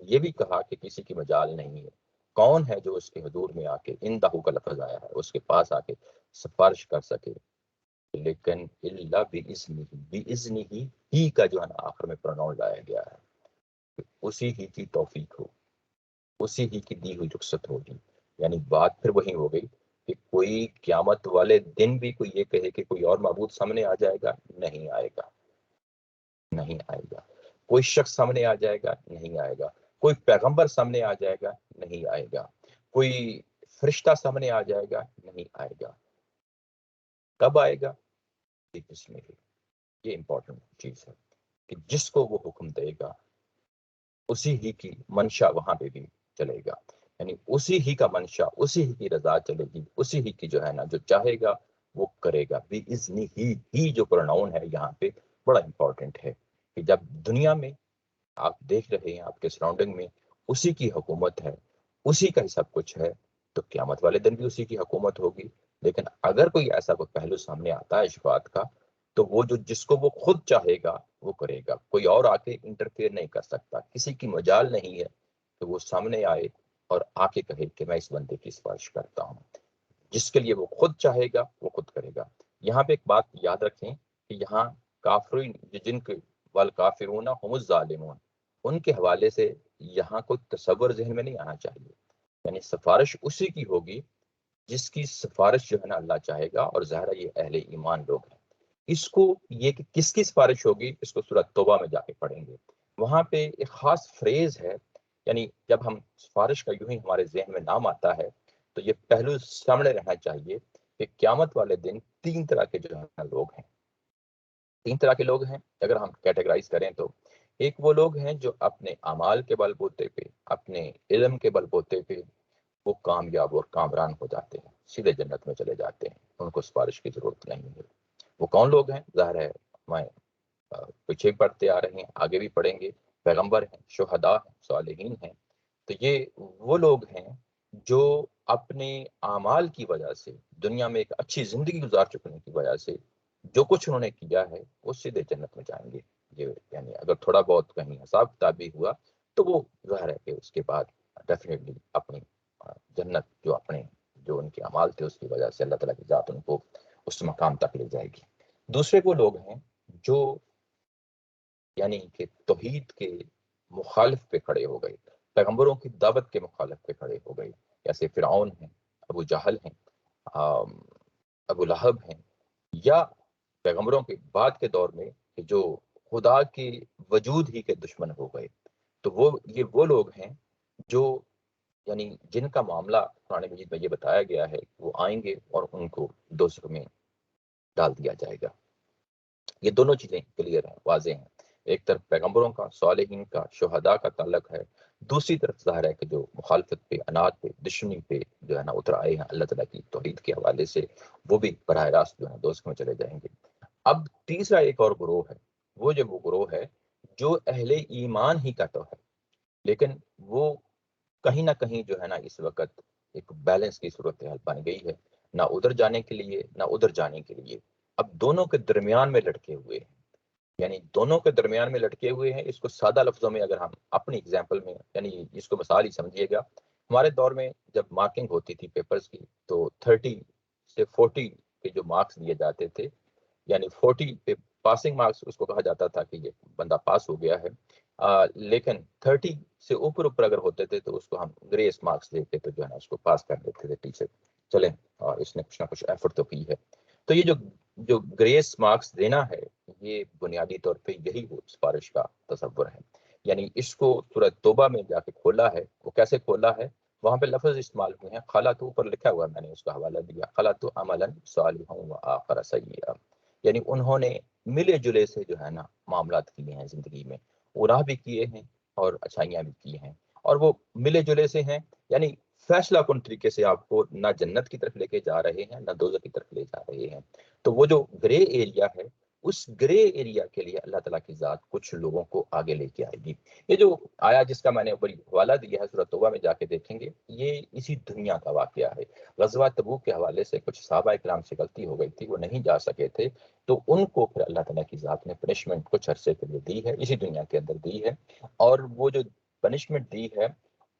یہ بھی کہا کہ کسی کی مجال نہیں ہے، کون ہے جو اس کے حضور میں آ کے، ان دہو کا لفظ آیا ہے، اس کے پاس آ کے سفارش کر سکے؟ لیکن اللہ بِإِذْنِهِ ہی کا جو ہے نا آخر میں پروناؤن لایا گیا ہے، اسی ہی کی توفیق ہو، اسی ہی کی دی ہوئی رخصت ہوگی۔ یعنی بات پھر وہی ہو گئی کہ کوئی قیامت والے دن بھی کوئی یہ کہے کہ کوئی اور معبود سامنے آ جائے گا، نہیں آئے گا، نہیں آئے گا۔ کوئی شخص سامنے آ جائے گا، نہیں آئے گا۔ کوئی پیغمبر سامنے آ جائے گا، نہیں آئے گا۔ کوئی فرشتہ سامنے آ جائے گا، نہیں آئے گا۔ کب آئے گا؟ اس میں یہ امپورٹنٹ چیز ہے کہ جس کو وہ حکم دے گا اسی ہی کی منشا وہاں پہ بھی چلے گا، یعنی اسی ہی کا منشا، اسی ہی کی رضا چلے گی، اسی ہی کی جو ہے نا جو چاہے گا وہ کرے گا بھی اذنی ہی جو پروناؤن ہے یہاں پہ بڑا امپورٹنٹ ہے کہ جب دنیا میں آپ دیکھ رہے ہیں آپ کے سراؤنڈنگ میں اسی کی حکومت ہے، اسی کا ہی سب کچھ ہے، تو قیامت والے دن بھی اسی کی حکومت ہوگی۔ لیکن اگر کوئی ایسا کوئی پہلو سامنے آتا ہے اس بات کا، تو وہ جو جس کو وہ خود چاہے گا وہ کرے گا، کوئی اور آ کے انٹرفیئر نہیں کر سکتا، کسی کی مجال نہیں ہے کہ وہ سامنے آئے اور آ کے کہے کہ میں اس بندے کی سفارش کرتا ہوں۔ جس کے لیے وہ خود چاہے گا وہ خود کرے گا۔ یہاں پہ ایک بات یاد رکھیں کہ یہاں کافرین جن کے والکافرون هم الظالمون، ان کے حوالے سے یہاں کوئی تصور ذہن میں نہیں آنا چاہیے، یعنی سفارش اسی کی ہوگی جس کی سفارش جو ہے نا اللہ چاہے گا، اور ظاہر ہے یہ اہل ایمان لوگ ہیں۔ اس کو یہ کہ کس کی سفارش ہوگی اس کو سورۃ توبہ میں جا کے پڑھیں گے، وہاں پہ ایک خاص فریز ہے، یعنی جب ہم سفارش کا یوں ہی ہمارے ذہن میں نام آتا ہے تو یہ پہلو سامنے رہنا چاہیے کہ قیامت والے دن تین طرح کے جو ہے نا لوگ ہیں، تین طرح کے لوگ ہیں اگر ہم کیٹیگرائز کریں تو۔ ایک وہ لوگ ہیں جو اپنے اعمال کے بل بوتے پہ، اپنے علم کے بل بوتے پہ وہ کامیاب اور کامران ہو جاتے ہیں، سیدھے جنت میں چلے جاتے ہیں، ان کو سفارش کی ضرورت نہیں ہے۔ وہ کون لوگ ہیں؟ ظاہر ہے میں پیچھے پڑھتے آ رہے ہیں، آگے بھی پڑھیں گے، پیغمبر ہیں، شہداء ہیں، صالحین ہیں۔ تو یہ وہ لوگ ہیں جو اپنے اعمال کی وجہ سے دنیا میں ایک اچھی زندگی گزار چکنے کی وجہ سے جو کچھ انہوں نے کیا ہے وہ سیدھے جنت میں جائیں گے۔ یہ یعنی اگر تھوڑا بہت کہیں حساب کتاب بھی ہوا تو وہ ظاہر ہے کہ اس کے بعد ڈیفینیٹلی اپنی جنت جو ان کے اعمال تھے اس کی وجہ سے اللہ تعالیٰ کی ذات ان کو اس مقام تک لے جائے گی۔ دوسرے وہ لوگ ہیں جو یعنی کہ توحید کے مخالف پہ کھڑے ہو گئے، پیغمبروں کی دعوت کے مخالف پہ کھڑے ہو گئے، جیسے فرعون ہیں، ابو جہل ہیں، ابو لہب ہیں، یا پیغمبروں کے بعد کے دور میں کہ جو خدا کے وجود ہی کے دشمن ہو گئے۔ تو یہ وہ لوگ ہیں جو یعنی جن کا معاملہ قرآن مجید میں یہ بتایا گیا ہے کہ وہ آئیں گے اور ان کو دوزخ میں ڈال دیا جائے گا۔ یہ دونوں چیزیں کلیئر ہیں، واضح ہیں۔ ایک طرف پیغمبروں کا، صالحین کا، شہداء کا تعلق ہے، دوسری طرف ظاہر ہے کہ جو مخالفت پہ، انات پہ، دشمنی پہ جو ہے نا اتر آئے ہیں اللہ تعالیٰ کی توحید کے حوالے سے، وہ بھی براہ راست جو ہے دوزخ میں چلے جائیں گے۔ اب تیسرا ایک اور گروہ ہے، وہ گروہ ہے جو اہل ایمان ہی کا تو ہے، لیکن وہ کہیں نہ کہیں جو ہے نا اس وقت ایک بیلنس کی صورتحال بن گئی ہے، نہ ادھر جانے کے لیے نہ ادھر جانے کے لیے، اب دونوں کے درمیان میں لٹکے ہوئے ہیں، یعنی دونوں کے درمیان میں لٹکے ہوئے ہیں۔ اس کو سادہ لفظوں میں اگر ہم اپنی اگزامپل میں، یعنی اس کو مثال ہی سمجھیے گا، ہمارے دور میں جب مارکنگ ہوتی تھی پیپرز کی تو 30 سے 40 کے جو مارکس دیے جاتے تھے، یعنی 40 پہ پاسنگ مارکس اس کو کہا جاتا تھا کہ یہ بندہ پاس ہو گیا ہے، لیکن 30 سے اوپر اگر ہوتے تھے تو اس کو ہم گریس مارکس دے کے تو جو ہے نا اس کو پاس کر دیتے تھے ٹیچر، چلیں اس نے کچھ نہ کچھ ایفرٹ تو کی ہے۔ تو یہ جو گریس مارکس دینا ہے یہ بنیادی طور پہ یہی وہ سفارش کا تصور ہے، یعنی اس کو سورۃ توبہ میں جا کے کھولا ہے۔ وہ کیسے کھولا ہے؟ وہاں پہ لفظ استعمال ہوئے ہیں، خلط اوپر لکھا ہوا ہے، میں نے اس کا حوالہ دیا، خلط عملا صالحا وآخر سیئا، یعنی انہوں نے ملے جلے سے جو ہے نا معاملات کیے ہیں زندگی میں، گناہ بھی کیے ہیں اور اچھائیاں بھی کی ہیں، اور وہ ملے جلے سے ہیں، یعنی فیصلہ کن طریقے سے آپ کو نہ جنت کی طرف لے کے جا رہے ہیں نہ دوزخ کی طرف لے جا رہے ہیں۔ تو وہ جو گرے ایریا ہے، اس گرے ایریا کے لیے اللہ تعالیٰ کی ذات کچھ لوگوں کو آگے لے کے آئے گی۔ یہ جو آیا جس کا میں نے اوپر حوالہ دیا ہے سورۃ توبہ میں جا کے دیکھیں گے، یہ اسی دنیا کا واقعہ ہے۔ غزوہ تبوک کے حوالے سے کچھ صحابہ کرام سے غلطی ہو گئی تھی، وہ نہیں جا سکے تھے، تو ان کو پھر اللہ تعالیٰ کی ذات نے پنشمنٹ کچھ عرصے کے لیے دی ہے، اسی دنیا کے اندر دی ہے، اور وہ جو پنشمنٹ دی ہے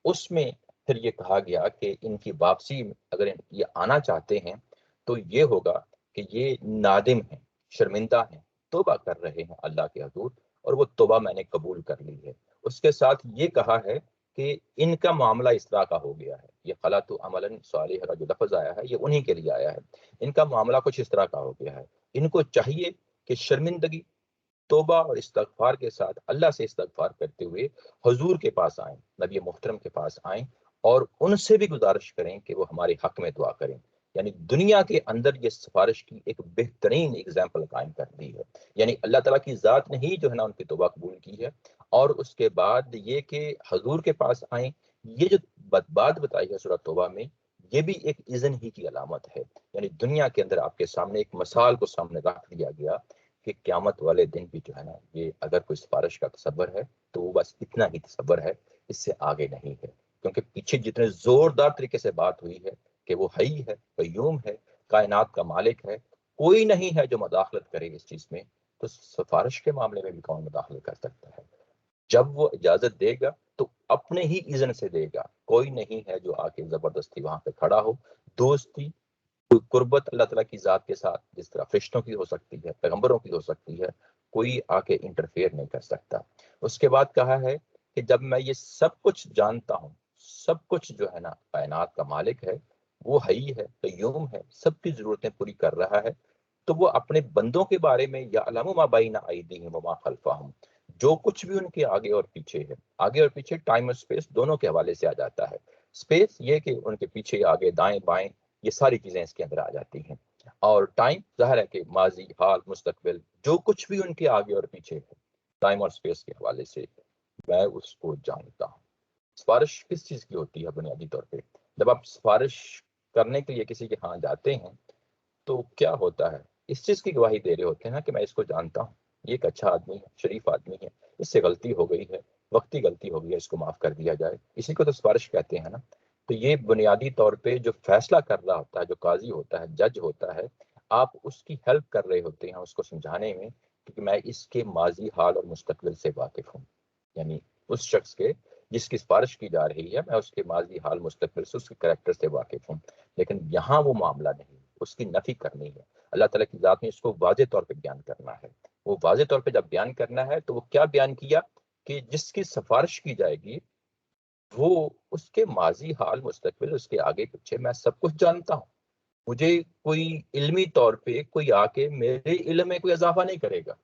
اس میں پھر یہ کہا گیا کہ ان کی واپسی اگر یہ آنا چاہتے ہیں تو یہ ہوگا کہ یہ نادم ہیں، شرمندہ ہیں، توبہ کر رہے ہیں اللہ کے حضور، اور وہ توبہ میں نے قبول کر لی ہے۔ اس کے ساتھ یہ کہا ہے کہ ان کا معاملہ اس طرح کا ہو گیا ہے، یہ خلط عملا صالحا کا جو لفظ آیا ہے یہ انہی کے لیے آیا ہے، ان کا معاملہ کچھ اس طرح کا ہو گیا ہے، ان کو چاہیے کہ شرمندگی، توبہ اور استغفار کے ساتھ اللہ سے استغفار کرتے ہوئے حضور کے پاس آئیں، نبی محترم کے پاس آئیں، اور ان سے بھی گزارش کریں کہ وہ ہمارے حق میں دعا کریں۔ یعنی دنیا کے اندر یہ سفارش کی ایک بہترین اگزامپل قائم کر دی ہے، یعنی اللہ تعالیٰ کی ذات نے ہی جو ہے نا ان کی توبہ قبول کی ہے، اور اس کے بعد یہ کہ حضور کے پاس آئیں، یہ جو بات بتائی ہے سورہ توبہ میں، یہ بھی ایک اذن ہی کی علامت ہے. یعنی دنیا کے اندر آپ کے سامنے ایک مثال کو سامنے رکھ دیا گیا کہ قیامت والے دن بھی جو ہے نا، یہ اگر کوئی سفارش کا تصور ہے تو وہ بس اتنا ہی تصور ہے، اس سے آگے نہیں ہے. کیونکہ پیچھے جتنے زوردار طریقے سے بات ہوئی ہے کہ وہ حی ہے، قیوم ہے، کائنات کا مالک ہے، کوئی نہیں ہے جو مداخلت کرے اس چیز میں، تو سفارش کے معاملے میں بھی کون مداخلت کر سکتا ہے؟ جب وہ اجازت دے گا تو اپنے ہی اذن سے دے گا. کوئی نہیں ہے جو آ کے زبردستی وہاں پہ کھڑا ہو. دوستی، کوئی قربت اللہ تعالیٰ کی ذات کے ساتھ جس طرح فرشتوں کی ہو سکتی ہے، پیغمبروں کی ہو سکتی ہے، کوئی آ کے انٹرفیئر نہیں کر سکتا. اس کے بعد کہا ہے کہ جب میں یہ سب کچھ جانتا ہوں، سب کچھ جو ہے نا کائنات کا مالک ہے، وہ حی ہے، قیوم ہے، سب کی ضرورتیں پوری کر رہا ہے، تو وہ اپنے بندوں کے بارے میں یعلم ما بین ایدیہم وما خلفہم، جو کچھ بھی ان کے آگے اور پیچھے ہے. آگے اور پیچھے ٹائم اور اسپیس دونوں کے حوالے سے آ جاتا ہے. اسپیس یہ کہ ان کے پیچھے آگے دائیں بائیں یہ ساری چیزیں اس کے اندر آ جاتی ہیں. اور ٹائم ظاہر ہے کہ ماضی، حال، مستقبل، جو کچھ بھی ان کے آگے اور پیچھے ہے ٹائم اور اسپیس کے حوالے سے میں اس کو جانتا ہوں. سفارش کس چیز کی ہوتی ہے بنیادی طور پہ؟ جب آپ سفارش کرنے کے لیے کسی کے ہاں جاتے ہیں تو کیا ہوتا ہے؟ اس چیز کی گواہی دے رہے ہوتے ہیں کہ میں اس کو جانتا ہوں، یہ ایک اچھا آدمی ہے، شریف آدمی ہے، اس سے غلطی ہو گئی ہے، وقتی غلطی ہو گئی ہے، اس کو معاف کر دیا جائے. اسی کو تو سفارش کہتے ہیں نا. تو یہ بنیادی طور پہ جو فیصلہ کر رہا ہوتا ہے، جو قاضی ہوتا ہے، جج ہوتا ہے، آپ اس کی ہیلپ کر رہے ہوتے ہیں اس کو سمجھانے میں، کیونکہ میں اس کے ماضی، حال اور مستقبل سے واقف ہوں. یعنی اس شخص کے جس کی سفارش کی جا رہی ہے، میں اس کے ماضی، حال، مستقبل سے، اس کے کریکٹر سے واقف ہوں. لیکن یہاں وہ معاملہ نہیں، اس کی نفی کرنی ہے. اللہ تعالیٰ کی ذات میں اس کو واضح طور پہ بیان کرنا ہے. وہ واضح طور پہ جب بیان کرنا ہے تو وہ کیا بیان کیا کہ جس کی سفارش کی جائے گی وہ اس کے ماضی، حال، مستقبل، اس کے آگے پیچھے میں سب کچھ جانتا ہوں. مجھے کوئی علمی طور پہ کوئی آ کے میرے علم میں کوئی اضافہ نہیں کرے گا.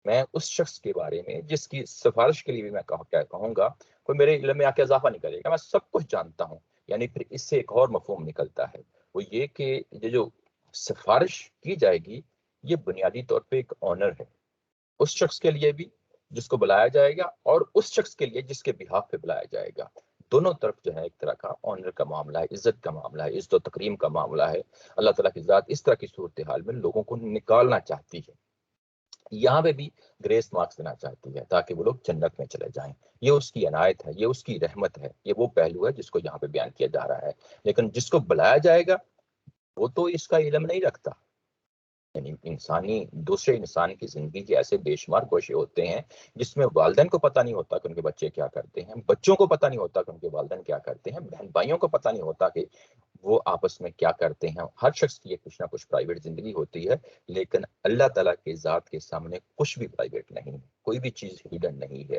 میں اس شخص کے بارے میں جس کی سفارش کے لیے بھی میں کہوں گا، کوئی میرے علم میں آ کے اضافہ نہیں کرے گا، میں سب کچھ جانتا ہوں. یعنی پھر اس سے ایک اور مفہوم نکلتا ہے، وہ یہ کہ یہ جو سفارش کی جائے گی یہ بنیادی طور پہ ایک آنر ہے اس شخص کے لیے بھی جس کو بلایا جائے گا، اور اس شخص کے لیے جس کے بہاف پہ بلایا جائے گا. دونوں طرف جو ہے ایک طرح کا آنر کا معاملہ ہے، عزت کا معاملہ ہے، عزت و تکریم کا معاملہ ہے. اللہ تعالیٰ کی ذات اس طرح کی صورتحال میں لوگوں کو نکالنا چاہتی ہے. یہاں پہ بھی گریس مارکس دینا چاہتی ہے تاکہ وہ لوگ جنت میں چلے جائیں. یہ اس کی عنایت ہے، یہ اس کی رحمت ہے. یہ وہ پہلو ہے جس کو یہاں پہ بیان کیا جا رہا ہے. لیکن جس کو بلایا جائے گا وہ تو اس کا علم نہیں رکھتا. یعنی دوسرے انسان کی زندگی کے ایسے بے شمار گوشے ہوتے ہیں جس میں والدین کو پتہ نہیں ہوتا کہ ان کے بچے کیا کرتے ہیں، بچوں کو پتہ نہیں ہوتا کہ ان کے والدین کیا کرتے ہیں، بہن بھائیوں کو پتہ نہیں ہوتا کہ وہ آپس میں کیا کرتے ہیں. ہر شخص کی کچھ نہ کچھ پرائیویٹ زندگی ہوتی ہے، لیکن اللہ تعالیٰ کے ذات کے سامنے کچھ بھی پرائیویٹ نہیں، کوئی بھی چیز ہیڈن نہیں ہے.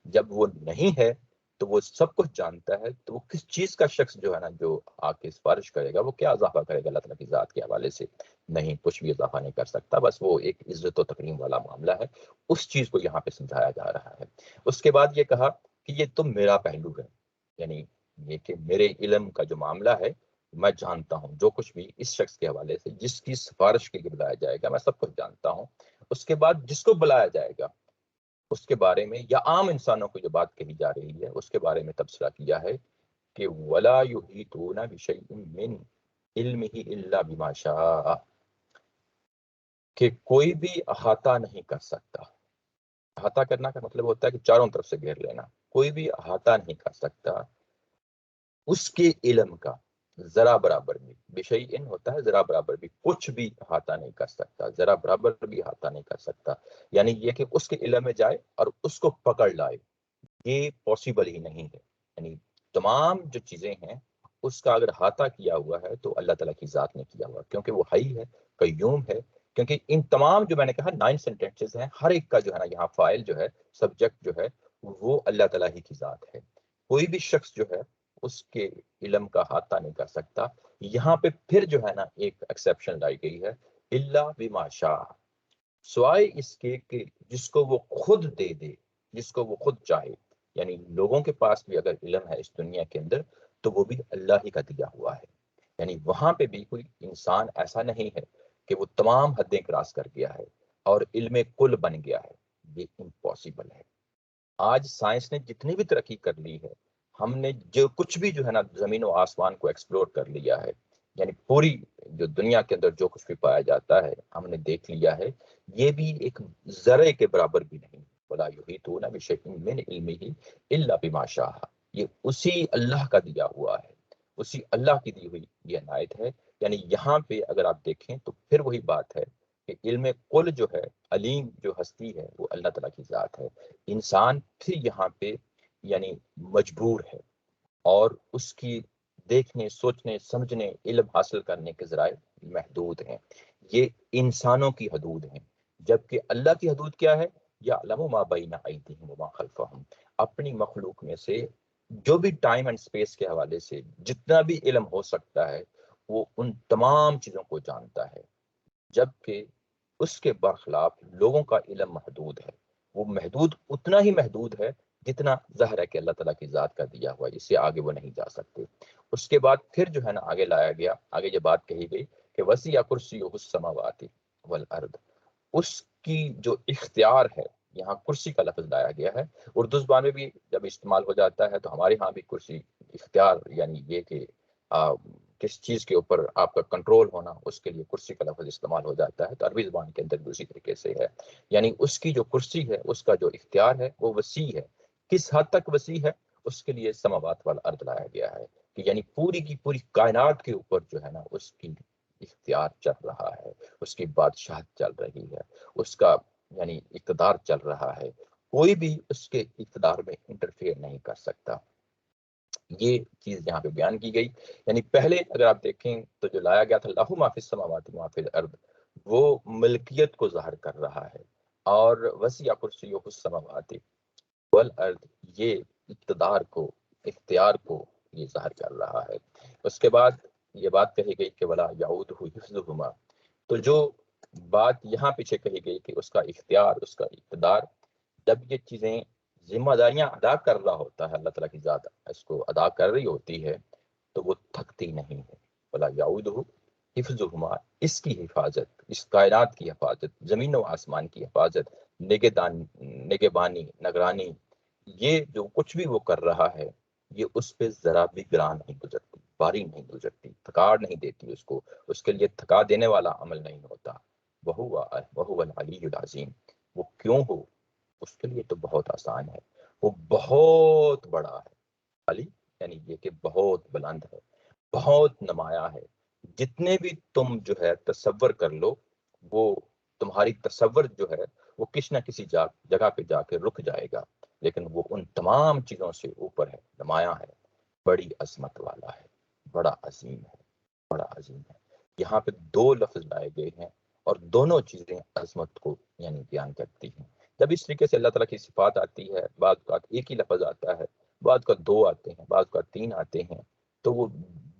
جب وہ نہیں ہے تو وہ سب کچھ جانتا ہے. تو وہ کس چیز کا شخص جو ہے نا جو آ کے سفارش کرے گا، وہ کیا اضافہ کرے گا اللہ تعالیٰ کی ذات کے حوالے سے؟ نہیں، کچھ بھی اضافہ نہیں کر سکتا. بس وہ ایک عزت و تکریم والا معاملہ ہے. اس چیز کو یہاں پہ سمجھایا جا رہا ہے. اس کے بعد یہ کہا کہ یہ تو میرا پہلو ہے، یعنی یہ کہ میرے علم کا جو معاملہ ہے میں جانتا ہوں جو کچھ بھی اس شخص کے حوالے سے جس کی سفارش کے لیے بلایا جائے گا میں سب کچھ جانتا ہوں. اس کے بعد جس کو بلایا جائے گا اس کے بارے میں، یا عام انسانوں کو جو بات کہی جا رہی ہے اس کے بارے میں تبصرہ کیا ہے کہ وَلَا يُحِيطُونَ بِشَيْءٍ مِّنْ عِلْمِهِ إِلَّا بِمَا شَاءَ، کہ کوئی بھی احاطہ نہیں کر سکتا. احاطہ کرنا کا مطلب ہوتا ہے کہ چاروں طرف سے گھیر لینا. کوئی بھی احاطہ نہیں کر سکتا اس کے علم کا ذرا برابر بھی. بشیء ہوتا ہے ذرا برابر بھی، کچھ بھی احاطہ نہیں کر سکتا، ذرا برابر بھی احاطہ نہیں کر سکتا. یعنی یہ کہ اس کے علم میں جائے اور اس کو پکڑ لائے، یہ پاسبل ہی نہیں ہے. یعنی تمام جو چیزیں ہیں اس کا اگر احاطہ کیا ہوا ہے تو اللہ تعالیٰ کی ذات نے کیا ہوا، کیونکہ وہ حی ہے، قیوم ہے. کیونکہ ان تمام جو میں نے کہا 9 سینٹینسز ہیں، ہر ایک کا جو ہے نا یہاں فاعل جو ہے، سبجیکٹ جو ہے، وہ اللہ تعالیٰ ہی کی ذات ہے. کوئی بھی شخص جو ہے اس کے علم کا احاطہ نہیں کر سکتا. یہاں پہ پھر جو ہے نا ایک ایکسیپشن لائی گئی ہے، الا بما شاء، سوائے اس کے کہ جس کو وہ خود دے دے، جس کو وہ خود چاہے. یعنی لوگوں کے پاس بھی اگر علم ہے اس دنیا کے اندر تو وہ بھی اللہ ہی کا دیا ہوا ہے. یعنی وہاں پہ بھی کوئی انسان ایسا نہیں ہے کہ وہ تمام حدیں کراس کر گیا ہے اور علم کل بن گیا ہے. یہ امپاسبل ہے. آج سائنس نے جتنی بھی ترقی کر لی ہے، ہم نے جو کچھ بھی جو ہے نا زمین و آسمان کو ایکسپلور کر لیا ہے، یعنی پوری جو دنیا کے اندر جو کچھ بھی پایا جاتا ہے ہم نے دیکھ لیا ہے، یہ بھی ایک ذرے کے برابر بھی نہیں۔ ولا یحیطون بشیء من علمہ الا بما شاء، یہ اسی اللہ کا دیا ہوا ہے، اسی اللہ کی دی ہوئی یہ عنایت ہے۔ یعنی یہاں پہ اگر آپ دیکھیں تو پھر وہی بات ہے کہ علم کل جو ہے، علیم جو ہستی ہے، وہ اللہ تعالیٰ کی ذات ہے۔ انسان پھر یہاں پہ یعنی مجبور ہے، اور اس کی دیکھنے، سوچنے، سمجھنے، علم حاصل کرنے کے ذرائع محدود ہیں۔ یہ انسانوں کی حدود ہیں، جبکہ اللہ کی حدود کیا ہے؟ یعلم ما بین ایدیہم وما خلفہم، اپنی مخلوق میں سے جو بھی ٹائم اینڈ سپیس کے حوالے سے جتنا بھی علم ہو سکتا ہے وہ ان تمام چیزوں کو جانتا ہے، جبکہ اس کے برخلاف لوگوں کا علم محدود ہے۔ وہ محدود اتنا ہی محدود ہے جتنا ظاہر ہے کہ اللہ تعالیٰ کی ذات کا دیا ہوا ہے، اس سے آگے وہ نہیں جا سکتے۔ اس کے بعد پھر جو ہے نا آگے لایا گیا، آگے یہ بات کہی گئی کہ وسیع کرسیہ السماوات والارض، اس کی جو اختیار ہے، یہاں کرسی کا لفظ لایا گیا ہے۔ اردو زبان میں بھی جب استعمال ہو جاتا ہے تو ہمارے ہاں بھی کرسی اختیار، یعنی یہ کہ کس چیز کے اوپر آپ کا کنٹرول ہونا، اس کے لیے کرسی کا لفظ استعمال ہو جاتا ہے، تو عربی زبان کے اندر بھی اسی طریقے سے ہے۔ یعنی اس کی جو کرسی ہے، اس کا جو اختیار ہے وہ وسیع ہے۔ کس حد تک وسیع ہے؟ اس کے لیے سماوات والارض لایا گیا ہے کہ یعنی پوری کی پوری کائنات کے اوپر جو ہے نا اس کی اختیار چل رہا ہے، اس کی بادشاہت چل رہی ہے، اس کا یعنی اقتدار چل رہا ہے، کوئی بھی اس کے اقتدار میں انٹرفیئر نہیں کر سکتا۔ یہ چیز یہاں پہ بیان کی گئی۔ یعنی پہلے اگر آپ دیکھیں تو جو لایا گیا تھا لہو ما فی السماوات وما فی الارض، وہ ملکیت کو ظاہر کر رہا ہے، اور وسیع کرسیہ السماوات والارض یہ اقتدار کو، اختیار کو یہ ظاہر کر رہا ہے۔ اس کے بعد یہ بات کہی گئی کہ ولا یعودہ حفظہما، تو جو بات یہاں پیچھے کہی گئی کہ اس کا اختیار، اس کا اقتدار، جب یہ چیزیں ذمہ داریاں ادا کر رہا ہوتا ہے، اللہ تعالیٰ کی ذات اس کو ادا کر رہی ہوتی ہے تو وہ تھکتی نہیں ہے۔ ولا یعودہ حفظہما، اس کی حفاظت، اس کائنات کی حفاظت، زمین و آسمان کی حفاظت، نگہبانی، نگرانی، یہ جو کچھ بھی وہ کر رہا ہے یہ اس پہ ذرا بھی گران نہیں گزرتی، باری نہیں گزرتی، تھکاڑ نہیں دیتی اس کو، اس کے لیے تھکا دینے والا عمل نہیں ہوتا۔ وہو العلی العظیم، وہ کیوں ہو؟ اس کے لیے تو بہت آسان ہے، وہ بہت بڑا ہے۔ علی یعنی یہ کہ بہت بلند ہے، بہت نمایاں ہے۔ جتنے بھی تم جو ہے تصور کر لو، وہ تمہاری تصور جو ہے وہ کسی نہ کسی جگہ پہ جا کے رک جائے گا، لیکن وہ ان تمام چیزوں سے اوپر ہے، نمایاں ہے، بڑی عظمت والا ہے، بڑا عظیم ہے، بڑا عظیم ہے۔ یہاں پہ دو لفظ لائے گئے ہیں اور دونوں چیزیں عظمت کو یعنی بیان کرتی ہیں۔ جب اس طریقے سے اللہ تعالیٰ کی صفات آتی ہے، بعض اوقات ایک ہی لفظ آتا ہے، بعض کا دو آتے ہیں، بعض کا تین آتے ہیں، تو وہ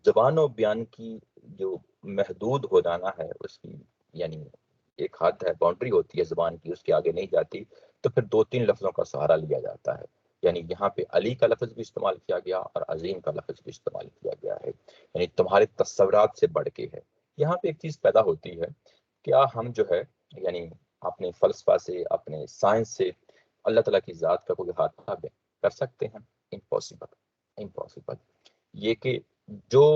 زبان و بیان کی جو محدود ہو جانا ہے، اس کی یعنی ایک حد ہے، باؤنڈری ہوتی ہے زبان کی، اس کے آگے نہیں جاتی، تو پھر دو تین لفظوں کا سہارا لیا جاتا ہے۔ یعنی یہاں پہ علی کا لفظ بھی استعمال کیا گیا اور عظیم کا لفظ بھی استعمال کیا گیا ہے، یعنی تمہارے تصورات سے بڑھ کے ہے۔ یہاں پہ ایک چیز پیدا ہوتی ہے، کیا ہم جو ہے یعنی اپنے فلسفہ سے، اپنے سائنس سے اللہ تعالیٰ کی ذات کا کوئی احاطہ کر سکتے ہیں؟ Impossible, impossible. یہ کہ جو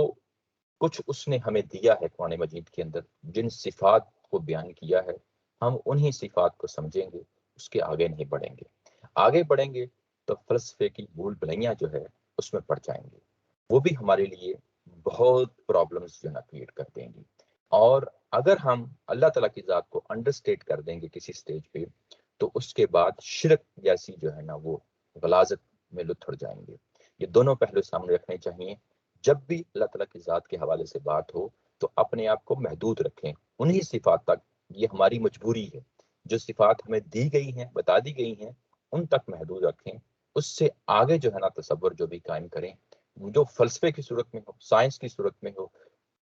کچھ اس نے ہمیں دیا ہے قرآن مجید کے اندر، جن صفات کو بیان کیا ہے، ہم انہی صفات کو سمجھیں گے، اس کے آگے نہیں بڑھیں گے۔ آگے بڑھیں گے تو فلسفے کی بھول بھلیاں جو ہے اس میں پڑ جائیں گے، وہ بھی ہمارے لیے بہت پرابلمس جو ہے نا کریٹ کر دیں گی۔ اور اگر ہم اللہ تعالیٰ کی ذات کو انڈرسٹیٹ کر دیں گے کسی سٹیج پہ، تو اس کے بعد شرک جیسی جو ہے نا وہ غلاظت میں لتھڑ جائیں گے۔ یہ دونوں پہلو سامنے رکھنے چاہیے۔ جب بھی اللہ تعالیٰ کی ذات کے حوالے سے بات ہو تو اپنے آپ کو محدود رکھیں انہی صفات تک، یہ ہماری مجبوری ہے۔ جو صفات ہمیں دی گئی ہیں، بتا دی گئی ہیں، ان تک محدود رکھیں۔ اس سے آگے جو ہے نا تصور جو بھی قائم کریں، جو فلسفے کی صورت میں ہو، سائنس کی صورت میں ہو،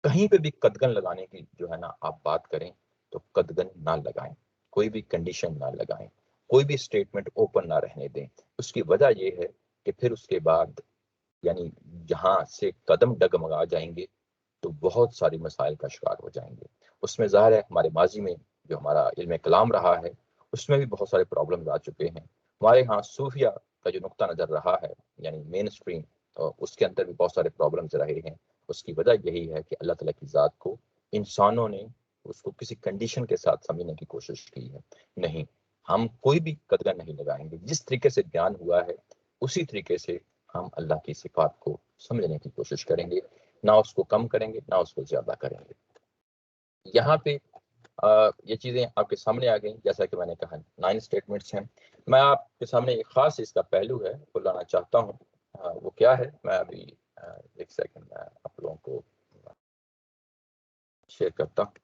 کہیں پہ بھی قدغن لگانے کی جو ہے نا آپ بات کریں تو قدغن نہ لگائیں، کوئی بھی کنڈیشن نہ لگائیں، کوئی بھی سٹیٹمنٹ اوپن نہ رہنے دیں۔ اس کی وجہ یہ ہے کہ پھر اس کے بعد یعنی جہاں سے قدم ڈگمگا جائیں گے تو بہت ساری مسائل کا شکار ہو جائیں گے۔ اس میں ظاہر ہے ہمارے ماضی میں جو ہمارا علم کلام رہا ہے اس میں بھی بہت سارے پرابلمز آ چکے ہیں۔ ہمارے ہاں صوفیہ کا جو نقطہ نظر رہا ہے، یعنی مین اسٹریم، اس کے اندر بھی بہت سارے پرابلمز رہے ہیں. اس کی وجہ یہی ہے کہ اللہ تعالیٰ کی ذات کو انسانوں نے اس کو کسی کنڈیشن کے ساتھ سمجھنے کی کوشش کی ہے. نہیں، ہم کوئی بھی قدغن نہیں لگائیں گے. جس طریقے سے بیان ہوا ہے اسی طریقے سے ہم اللہ کی صفات کو سمجھنے کی کوشش کریں گے، نہ اس کو کم کریں گے نہ اس کو زیادہ کریں گے. یہاں پہ یہ چیزیں آپ کے سامنے آ گئیں. جیسا کہ میں نے کہا 9 اسٹیٹمنٹس ہیں. میں آپ کے سامنے ایک خاص اس کا پہلو ہے وہ لانا چاہتا ہوں. وہ کیا ہے؟ میں ابھی ایک سیکنڈ میں آپ لوگوں کو شیئر کرتا ہوں.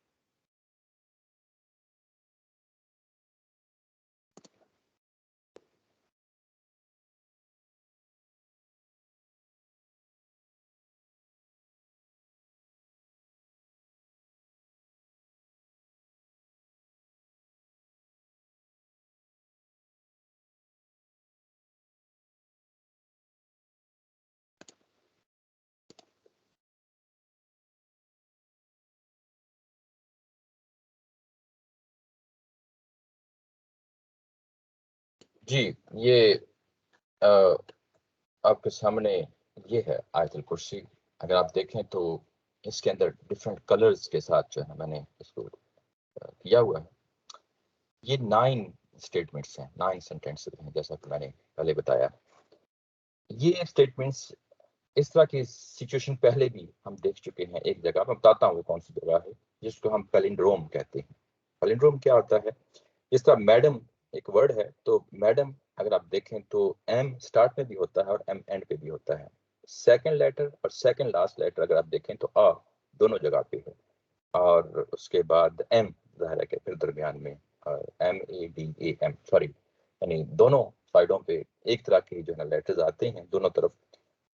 جی، یہ آپ کے سامنے یہ ہے آیت الکرسی. اگر آپ دیکھیں تو اس کے اندر ڈفرینٹ کلرز کے ساتھ جو ہے میں نے اس کو کیا ہوا ہے. یہ 9 اسٹیٹمنٹس ہیں، 9 سینٹینسز ہیں. جیسا کہ میں نے پہلے بتایا، یہ اسٹیٹمنٹس اس طرح کی سچویشن پہلے بھی ہم دیکھ چکے ہیں. ایک جگہ میں بتاتا ہوں وہ کون سی جگہ ہے، جس کو ہم پیلنڈروم کہتے ہیں. پیلنڈروم کیا ہوتا ہے؟ جس طرح میڈم ایک ورڈ ہے، تو میڈم اگر آپ دیکھیں تو ایم سٹارٹ میں بھی ہوتا ہے اور ایم اینڈ پہ بھی ہوتا ہے. سیکنڈ لیٹر اور سیکنڈ لاسٹ لیٹر اگر آپ دیکھیں تو آ دونوں جگہ پہ ہے، اور اس کے بعد ایم ظاہر ہے کہ پھر درمیان میں M A D A M, sorry, یعنی دونوں سائڈوں پہ ایک طرح کے جو ہے لیٹرز آتے ہیں دونوں طرف،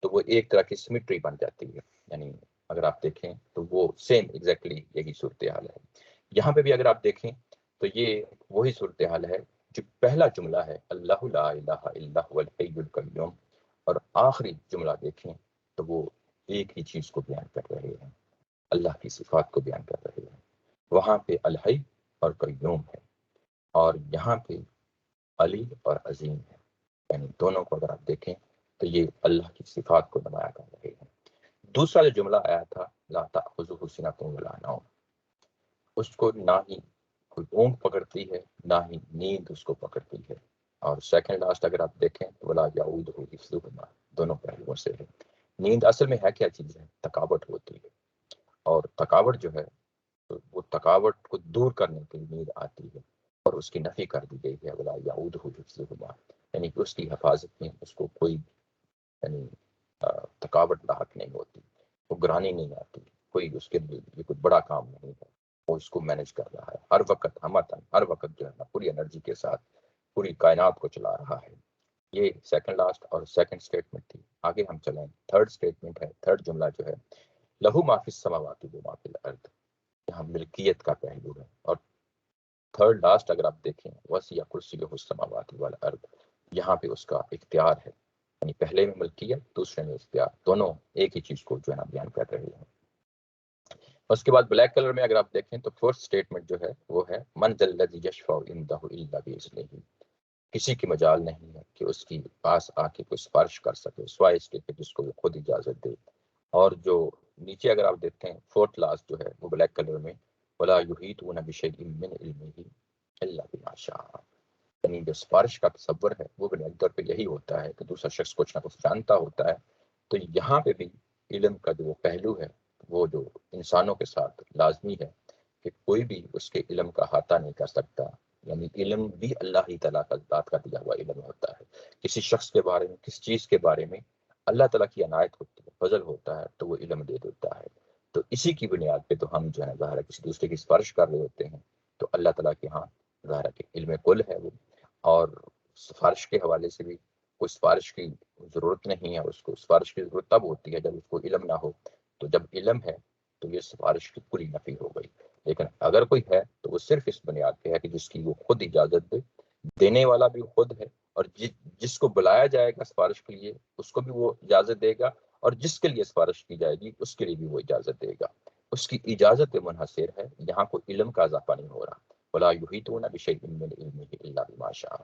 تو وہ ایک طرح کی سیمیٹری بن جاتی ہے. یعنی اگر آپ دیکھیں تو وہ سیم ایگزیکٹلی یہی صورتحال ہے. یہاں پہ بھی اگر آپ دیکھیں تو یہ وہی صورتحال ہے. جو پہلا جملہ ہے اللہ لا الہ الا هو الحی القیوم، اور آخری جملہ دیکھیں تو وہ ایک ہی چیز کو بیان کر رہے ہیں، اللہ کی صفات کو بیان کر رہے ہیں. وہاں پہ الحی اور قیوم ہے، اور یہاں پہ علی اور عظیم ہے. یعنی دونوں کو اگر آپ دیکھیں تو یہ اللہ کی صفات کو نمایاں کر رہے ہیں. دوسرا جو جملہ آیا تھا لا تأخذہ سنۃ ولا نوم، اس کو نہ ہی کوئی اونگ پکڑتی ہے نہ ہی نیند اس کو پکڑتی ہے. اور سیکنڈ لاسٹ اگر آپ دیکھیں تو ولا یعودہ حفظہما، دونوں پہلوؤں سے ہے. نیند اصل میں ہے کیا چیز ہے؟ تھکاوٹ ہوتی ہے، اور تھکاوٹ جو ہے وہ تھکاوٹ کو دور کرنے کے لیے نیند آتی ہے، اور اس کی نفی کر دی گئی ہے ولا یعودہ حفظہما، یعنی کہ اس کی حفاظت میں اس کو کوئی یعنی تھکاوٹ لاحق نہیں ہوتی، وہ گرانی نہیں آتی، کوئی اس کے لیے یہ کوئی بڑا کام نہیں ہے. وہ اس کو مینج کر رہا ہے ہر وقت، ہر وقت جو ہے نا پوری انرجی کے ساتھ پوری کائنات کو چلا رہا ہے. یہ سیکنڈ لاسٹ اور سیکنڈ اسٹیٹمنٹ تھی. آگے ہم چلیں، تھرڈ اسٹیٹمنٹ ہے، تھرڈ جملہ جو ہے لہو ما فی السماوات و ما فی الارض، یہاں ملکیت کا پہلو ہے. اور تھرڈ لاسٹ اگر آپ دیکھیں وسیع کرسیہ السماوات والارض، یہاں پہ اس کا اختیار ہے. یعنی پہلے میں ملکیت، دوسرے میں اختیار، دونوں ایک ہی چیز کو جو ہے نا بیان کر رہے ہیں. اس کے بعد بلیک کلر میں اگر آپ دیکھیں تو فورتھ اسٹیٹمنٹ جو ہے وہ ہے من ذا الذی یشفع عندہ الا باذنہ، کسی کی مجال نہیں ہے کہ اس کی پاس آ کے کوئی سفارش کر سکے سوائے اس کے کہ جس کو وہ خود اجازت دے. اور جو نیچے اگر آپ دیکھتے ہیں فورتھ لاسٹ جو ہے وہ بلیک کلر میں ولا یحیطون بشیء من علمہ الا بما شاء، یعنی جو سفارش کا تصور ہے وہ بنیادی طور پہ یہی ہوتا ہے کہ دوسرا شخص کچھ نہ کچھ جانتا ہوتا ہے. تو یہاں پہ بھی علم کا جو پہلو ہے وہ جو انسانوں کے ساتھ لازمی ہے کہ کوئی بھی اس کے علم کا احاطہ نہیں کر سکتا. یعنی علم بھی اللہ ہی تعالیٰ کا ذات کا دیا ہوا علم ہوتا ہے. کسی شخص کے بارے میں، کسی چیز کے بارے میں اللہ تعالیٰ کی عنایت ہوتی ہے، فضل ہوتا ہے تو وہ علم دے دیتا ہے. تو اسی کی بنیاد پہ تو ہم جو ہے ظاہر ہے کسی دوسرے کی سفارش کر رہے ہوتے ہیں. تو اللہ تعالیٰ کے ہاں ظاہر ہے کہ علم کل ہے وہ، اور سفارش کے حوالے سے بھی کوئی سفارش کی ضرورت نہیں ہے. اس کو سفارش کی ضرورت تب ہوتی ہے جب اس کو علم نہ ہو. تو جب علم ہے تو یہ سفارش کی پوری نفی ہو گئی. لیکن اگر کوئی ہے تو وہ صرف اس بنیاد پہ ہے کہ جس کی وہ خود اجازت دے، دینے والا بھی خود ہے، اور جس کو بلایا جائے گا سفارش کے لیے اس کو بھی وہ اجازت دے گا، اور جس کے لیے سفارش کی جائے گی اس کے لیے بھی وہ اجازت دے گا. اس کی اجازت پہ منحصر ہے، یہاں کوئی علم کا اضافہ نہیں ہو رہا. ولا یحیطون بشیء من علمہ الا بما شاء.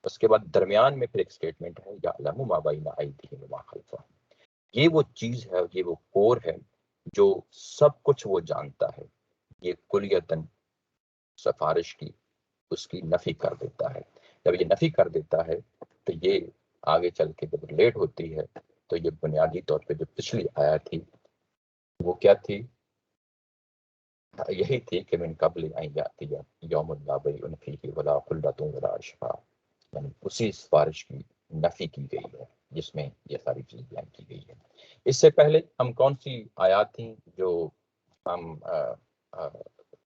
اس کے بعد درمیان میں پھر ایک اسٹیٹمنٹ ہے یعلم ما بین ایدیہم وما خلفہم، یہ وہ چیز ہے، یہ وہ کور ہے جو سب کچھ وہ جانتا ہے، یہ کلیتاً سفارش کی اس کی نفی کر دیتا ہے۔ جب یہ نفی کر دیتا ہے تو یہ آگے چل کے جب ریلیٹ ہوتی ہے تو یہ بنیادی طور پہ جو پچھلی آیت تھی وہ کیا تھی؟ یہی تھی کہ من قبل ان یاتی یوم لا بیع فیہ ولا خلۃ ولا شفاء، یعنی اسی سفارش کی نفی کی گئی ہے جس میں یہ ساری چیز بیان کی گئی ہے۔ اس سے پہلے ہم کون سی آیات تھیں جو ہم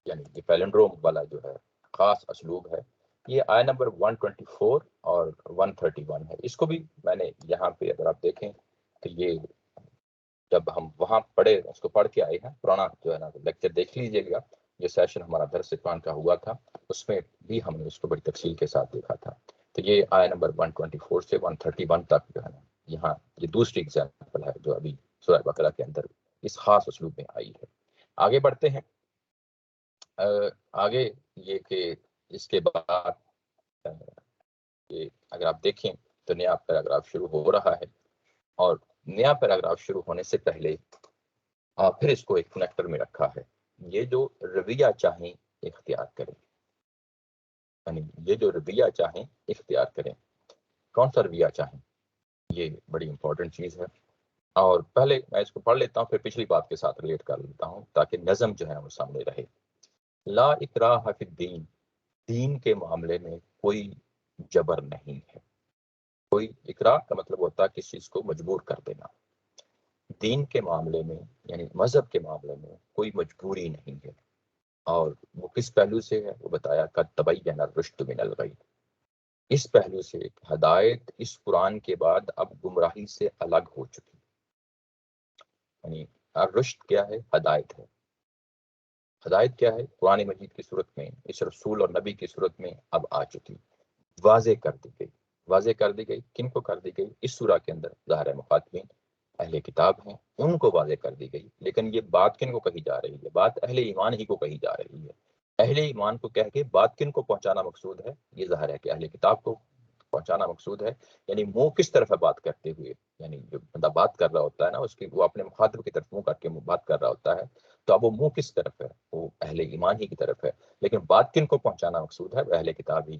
یعنی یہ پیلنڈروم والا جو ہے خاص اسلوب ہے، یہ آیت نمبر 124 اور 131 ہے۔ اس کو بھی میں نے یہاں پہ اگر آپ دیکھیں تو یہ جب ہم وہاں پڑھے اس کو پڑھ کے آئے ہیں، پرانا جو ہے نا لیکچر دیکھ لیجیے گا، یہ سیشن ہمارا درس قرآن کا ہوا تھا، اس میں بھی ہم نے اس کو بڑی تفصیل کے ساتھ دیکھا تھا۔ تو یہ آیت نمبر 124 سے 131 تک جو ہے نا یہاں یہ دوسری ایگزامپل ہے جو ابھی سورہ بقرہ کے اندر اس خاص اسلوب میں آئی ہے۔ آگے بڑھتے ہیں۔ آگے یہ کہ اس کے بعد اگر آپ دیکھیں تو نیا پیراگراف شروع ہو رہا ہے، اور نیا پیراگراف شروع ہونے سے پہلے پھر اس کو ایک کنیکٹر میں رکھا ہے، یہ جو رویہ چاہیں اختیار کریں، یعنی یہ جو رویہ چاہیں اختیار کریں، کون سا رویہ چاہیں، یہ بڑی امپورٹنٹ چیز ہے۔ اور پہلے میں اس کو پڑھ لیتا ہوں، پھر پچھلی بات کے ساتھ ریلیٹ کر لیتا ہوں تاکہ نظم جو ہے وہ سامنے رہے۔ لا اکراہ فی الدین، دین کے معاملے میں کوئی جبر نہیں ہے۔ کوئی اکراہ کا مطلب ہوتا ہے کسی چیز کو مجبور کر دینا، دین کے معاملے میں یعنی مذہب کے معاملے میں کوئی مجبوری نہیں ہے۔ اور وہ کس پہلو سے ہے وہ بتایا، قد تبین الرشد من الغی، اس پہلو سے ہدایت اس قرآن کے بعد اب گمراہی سے الگ ہو چکی، یعنی الرشد کیا ہے؟ ہدایت ہے۔ ہدایت کیا ہے؟ قرآن مجید کی صورت میں اس رسول اور نبی کی صورت میں اب آ چکی، واضح کر دی گئی۔ واضح کر دی گئی کن کو کر دی گئی؟ اس سورہ کے اندر ظاہر مخاطبین اہل کتاب ہیں، ان کو واضح کر دی گئی، لیکن یہ بات کن کو کہی جا رہی ہے؟ بات اہل ایمان ہی کو کہی جا رہی ہے۔ اہل ایمان کو کہہ کے بات کن کو پہنچانا مقصود ہے؟ یہ ظاہر ہے کہ اہل کتاب کو پہنچانا مقصود ہے۔ یعنی منہ کس طرف ہے بات کرتے ہوئے؟ یعنی جو بندہ بات کر رہا ہوتا ہے نا، اس کی وہ اپنے مخاطب کی طرف منہ کر کے بات کر رہا ہوتا ہے، تو اب وہ منہ کس طرف ہے؟ وہ اہل ایمان ہی کی طرف ہے۔ لیکن بات کن کو پہنچانا مقصود ہے؟ وہ اہل کتاب ہی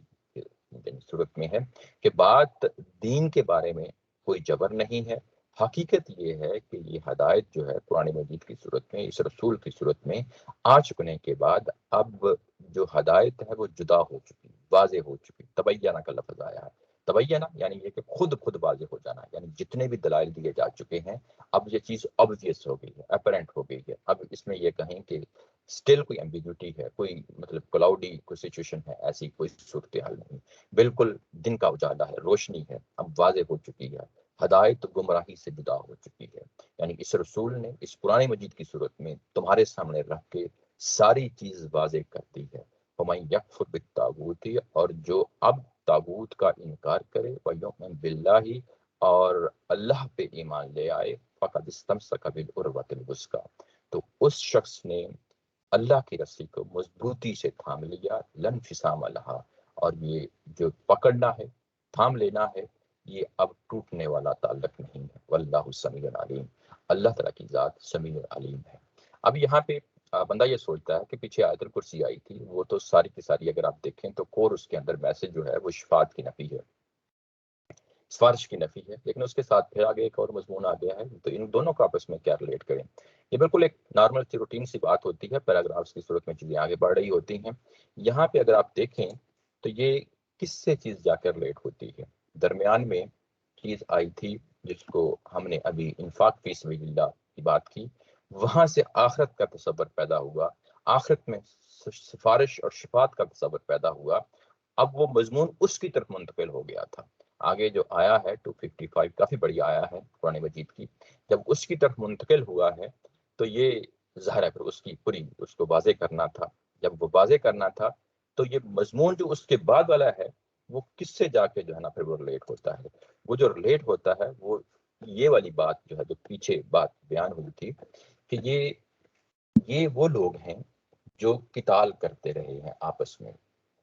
صورت میں ہے کہ بات دین کے بارے میں کوئی جبر نہیں ہے۔ حقیقت یہ ہے کہ یہ ہدایت جو ہے قرآن مجید کی صورت میں، اس رسول کی صورت میں آ چکنے کے بعد اب جو ہدایت ہے وہ جدا ہو چکی، واضح ہو چکی۔ تبینہ کا لفظ آیا ہے، تبینہ یعنی یہ کہ خود واضح ہو جانا، یعنی جتنے بھی دلائل دیے جا چکے ہیں اب یہ چیز obvious ہو گئی ہے، اپیرنٹ ہو گئی ہے۔ اب اس میں یہ کہیں کہ اسٹل کوئی ایمبیگوٹی ہے، کوئی مطلب کلاؤڈی کوئی سچویشن ہے، ایسی کوئی صورتحال نہیں، بالکل دن کا اجالا ہے، روشنی ہے، اب واضح ہو چکی ہے۔ ہدایت گمراہی سے جدا ہو چکی ہے، یعنی اس رسول نے اس قرآن مجید کی صورت میں تمہارے سامنے رکھ کے ساری چیز واضح کر دی ہے۔ فَمَن يَكْفُرْ بِالطَّاغُوتِ، اور جو اب طاغوت کا انکار کرے، وَيُؤْمِنْ بِاللَّهِ، اور اللہ پہ ایمان لے آئے، فَقَدِ اسْتَمْسَكَ بِالْعُرْوَةِ الْوُثْقَىٰ، تو اس شخص نے اللہ کی رسی کو مضبوطی سے تھام لیا، لن انفصام لہا، اور یہ جو پکڑنا ہے، تھام لینا ہے، یہ اب ٹوٹنے والا تعلق نہیں ہے۔ واللہ سمیع علیم، اللہ تعالیٰ کی ذات سمیع علیم ہے۔ اب یہاں پہ بندہ یہ سوچتا ہے کہ پیچھے آیت الکرسی آئی تھی، وہ تو ساری کی ساری اگر آپ دیکھیں تو کور اس کے اندر میسج جو ہے وہ شفاعت کی نفی ہے، سفارش کی نفی ہے، لیکن اس کے ساتھ پھر آگے ایک اور مضمون آ گیا ہے، تو ان دونوں کو آپس میں کیا ریلیٹ کریں؟ یہ بالکل ایک نارمل سی روٹین سی بات ہوتی ہے، پیراگرافس کی صورت میں چیزیں آگے بڑھ رہی ہوتی ہیں۔ یہاں پہ اگر آپ دیکھیں تو یہ کس سے چیز جا کر ریلیٹ ہوتی ہے؟ درمیان میں چیز آئی تھی جس کو ہم نے ابھی انفاق فی سبیل اللہ کی بات کی، وہاں سے آخرت کا تصور پیدا ہوا، آخرت میں سفارش اور شفاعت کا تصور پیدا ہوا۔ اب وہ مضمون اس کی طرف منتقل ہو گیا تھا۔ آگے جو آیا ہے 255 کافی بڑی آیا ہے قرآن مجید کی، جب اس کی طرف منتقل ہوا ہے تو یہ ظاہر ہے پھر اس کی پوری اس کو واضح کرنا تھا۔ جب وہ واضح کرنا تھا تو یہ مضمون جو اس کے بعد والا ہے وہ کس سے جا کے جو ہے نا پھر وہ ریلیٹ ہوتا ہے؟ وہ جو ریلیٹ ہوتا ہے وہ یہ والی بات جو ہے جو پیچھے بات بیان ہوئی تھی کہ یہ وہ لوگ ہیں جو قتال کرتے رہے ہیں، آپس میں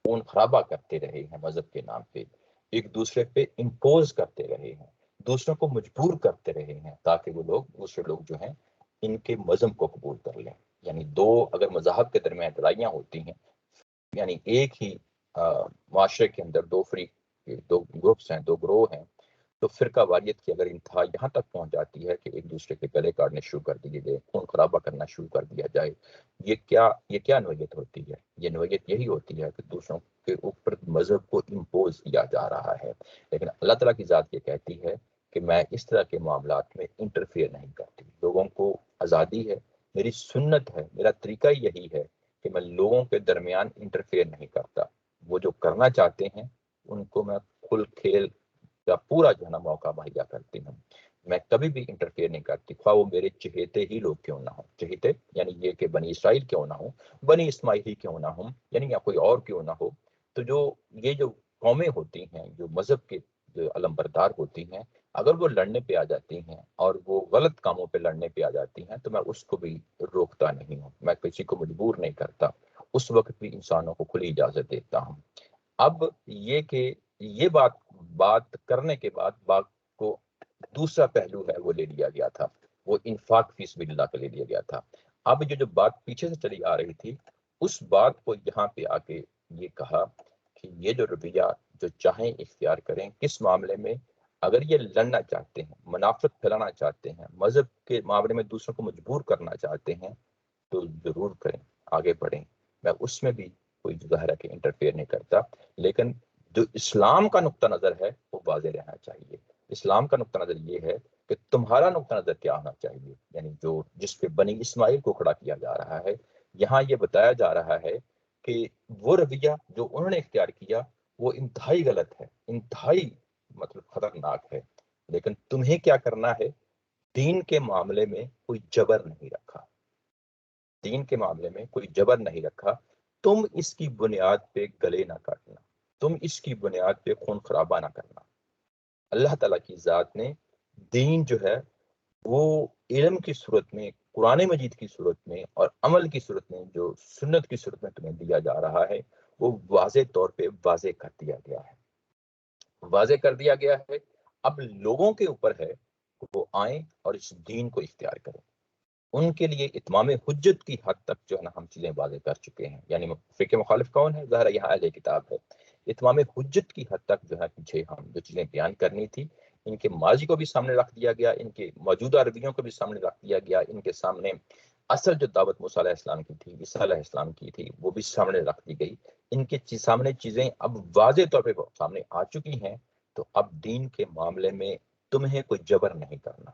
خون خرابہ کرتے رہے ہیں مذہب کے نام پہ، ایک دوسرے پہ امپوز کرتے رہے ہیں، دوسروں کو مجبور کرتے رہے ہیں تاکہ وہ لوگ دوسرے لوگ جو ہیں ان کے مذہب کو قبول کر لیں۔ یعنی دو اگر مذاہب کے درمیان لڑائیاں ہوتی ہیں، یعنی ایک ہی معاشرے کے اندر دو فریق، دو گروپس ہیں، دو گروہ ہیں، تو فرقہ واریت کی اگر انتہا یہاں تک پہنچ جاتی ہے کہ ایک دوسرے کے گلے کاٹنے شروع کر دیے جائے، خون خرابہ کرنا شروع کر دیا جائے، یہ کیا نوعیت ہوتی ہے؟ یہ نوعیت یہی ہوتی ہے کہ دوسروں کے اوپر مذہب کو امپوز کیا جا رہا ہے۔ لیکن اللہ تعالیٰ کی ذات یہ کہتی ہے کہ میں اس طرح کے معاملات میں انٹرفیئر نہیں کرتی، لوگوں کو آزادی ہے، میری سنت ہے، میرا طریقہ یہی ہے کہ میں لوگوں کے درمیان انٹرفیئر نہیں کرتا۔ وہ جو کرنا چاہتے ہیں ان کو میں کھل کھیل کا پورا جو ہے نا موقع مہیا کرتی ہوں۔ میں کبھی بھی انٹرفیئر نہیں کرتی، خواہ وہ میرے چہیتے ہی لوگ کیوں نہ ہوں، چہیتے یعنی یہ کہ بنی اسرائیل کیوں نہ ہوں، بنی اسماعیل ہی کیوں نہ ہوں، یعنی یا کوئی اور کیوں نہ ہو۔ تو یہ جو قومیں ہوتی ہیں جو مذہب کے جو علمبردار ہوتی ہیں، اگر وہ لڑنے پہ آ جاتی ہیں اور وہ غلط کاموں پہ لڑنے پہ آ جاتی ہیں تو میں اس کو بھی روکتا نہیں ہوں، میں کسی کو مجبور نہیں کرتا، اس وقت بھی انسانوں کو کھلی اجازت دیتا ہوں۔ اب یہ کہ یہ بات کرنے کے بعد بات کو دوسرا پہلو ہے وہ لے لیا گیا تھا، وہ انفاق فی سبیل اللہ کا لے لیا گیا تھا۔ اب جو بات پیچھے سے چلی آ رہی تھی اس بات کو یہاں پہ آ کے یہ کہا کہ یہ جو رویہ جو چاہیں اختیار کریں، کس معاملے میں اگر یہ لڑنا چاہتے ہیں، منافقت پھیلانا چاہتے ہیں، مذہب کے معاملے میں دوسروں کو مجبور کرنا چاہتے ہیں تو ضرور کریں، آگے بڑھیں، میں اس میں بھی کوئی ظاہر ہے کہ انٹرفیئر نہیں کرتا۔ لیکن جو اسلام کا نقطہ نظر ہے وہ واضح رہنا چاہیے۔ اسلام کا نقطہ نظر یہ ہے کہ تمہارا نقطہ نظر کیا ہونا چاہیے، یعنی جس پہ بنی اسماعیل کو کھڑا کیا جا رہا ہے، یہاں یہ بتایا جا رہا ہے کہ وہ رویہ جو انہوں نے اختیار کیا وہ انتہائی غلط ہے، انتہائی مطلب خطرناک ہے، لیکن تمہیں کیا کرنا ہے؟ دین کے معاملے میں کوئی جبر نہیں رکھا، دین کے معاملے میں کوئی جبر نہیں رکھا، تم اس کی بنیاد پہ گلے نہ کاٹنا، تم اس کی بنیاد پہ خون خرابہ نہ کرنا۔ اللہ تعالیٰ کی ذات نے دین جو ہے وہ علم کی صورت میں، قرآن مجید کی صورت میں اور عمل کی صورت میں، جو سنت کی صورت میں تمہیں دیا جا رہا ہے، وہ واضح طور پہ واضح کر دیا گیا ہے، واضح کر دیا گیا ہے۔ اب لوگوں کے اوپر ہے کہ وہ آئیں اور اس دین کو اختیار کریں۔ ان کے لیے اتمام حجت کی حد تک جو ہے نا ہم چیزیں واضح کر چکے ہیں، یعنی فقہ مخالف کون ہے؟ ظاہر یہاں اہل کتاب ہے۔ اتمام حجت کی حد تک جو ہے پیچھے ہم جو چیزیں بیان کرنی تھی، ان کے ماضی کو بھی سامنے رکھ دیا گیا، ان کے موجودہ رویوں کو بھی سامنے رکھ دیا گیا، ان کے سامنے اصل جو دعوت موسیٰ علیہ السلام کی تھی، عیسیٰ علیہ السلام کی تھی، وہ بھی سامنے رکھ دی گئی۔ ان کے سامنے چیزیں اب واضح طور پہ سامنے آ چکی ہیں، تو اب دین کے معاملے میں تمہیں کوئی جبر نہیں کرنا،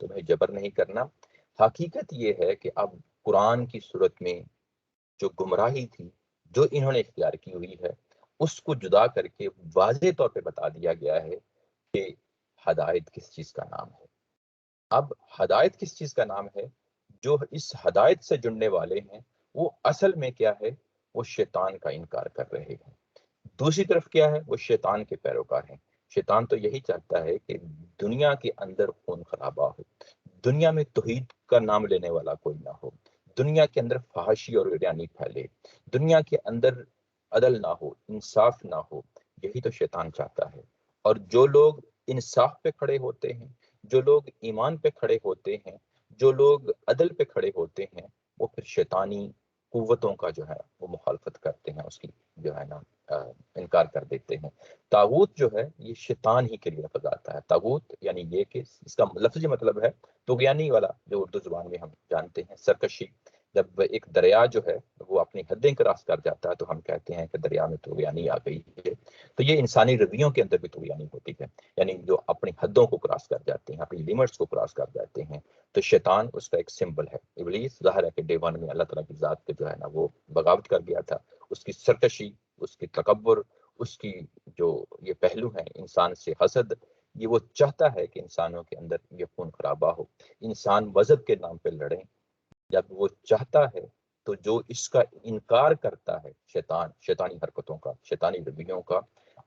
تمہیں جبر نہیں کرنا۔ حقیقت یہ ہے کہ اب قرآن کی صورت میں جو گمراہی تھی جو انہوں نے اختیار کی ہوئی ہے اس کو جدا کر کے واضح طور پہ بتا دیا گیا ہے کہ ہدایت کس چیز کا نام ہے۔ اب ہدایت کس چیز کا نام ہے؟ جو اس ہدایت سے جڑنے والے ہیں وہ اصل میں کیا ہے؟ وہ شیطان کا انکار کر رہے ہیں۔ دوسری طرف کیا ہے؟ وہ شیطان کے پیروکار ہیں۔ شیطان تو یہی چاہتا ہے کہ دنیا کے اندر خون خرابہ ہو، دنیا میں توحید کا نام لینے والا کوئی نہ ہو، دنیا کے اندر فحاشی اور عریانی پھیلے، دنیا کے اندر عدل نہ ہو، انصاف نہ ہو، یہی تو شیطان چاہتا ہے۔ اور جو لوگ انصاف پہ کھڑے ہوتے ہیں، جو لوگ ایمان پہ کھڑے ہوتے ہیں، جو لوگ عدل پہ کھڑے ہوتے ہیں، وہ پھر شیطانی قوتوں کا جو ہے وہ مخالفت کرتے ہیں، اس کی جو ہے نا انکار کر دیتے ہیں۔ طاغوت جو ہے یہ شیطان ہی کے لیے لفظ آتا ہے۔ طاغوت یعنی یہ کہ اس کا لفظی مطلب ہے طغیانی والا، جو اردو زبان میں ہم جانتے ہیں، سرکشی۔ جب ایک دریا جو ہے وہ اپنی حدیں کراس کر جاتا ہے تو ہم کہتے ہیں کہ دریا میں طغیانی آ گئی ہے۔ تو یہ انسانی رویوں کے اندر بھی طغیانی ہوتی ہے، یعنی جو اپنی حدوں کو کراس کر جاتے ہیں، اپنی لیمٹس کو کراس کر جاتے ہیں۔ تو شیطان اس کا ایک سمبل ہے۔ ابلیس ظاہر ہے کہ ڈے ون میں اللہ تعالیٰ کی ذات کے جو ہے نا وہ بغاوت کر گیا تھا، اس کی سرکشی، اس کی تکبر، اس کی جو یہ پہلو ہیں انسان سے حسد، یہ وہ چاہتا ہے کہ انسانوں کے اندر یہ خون خرابہ ہو، انسان مذہب کے نام پہ لڑیں۔ جب وہ چاہتا ہے تو جو اس کا انکار کرتا ہے شیطانی حرکتوں کا، شیطانی رویوں کا،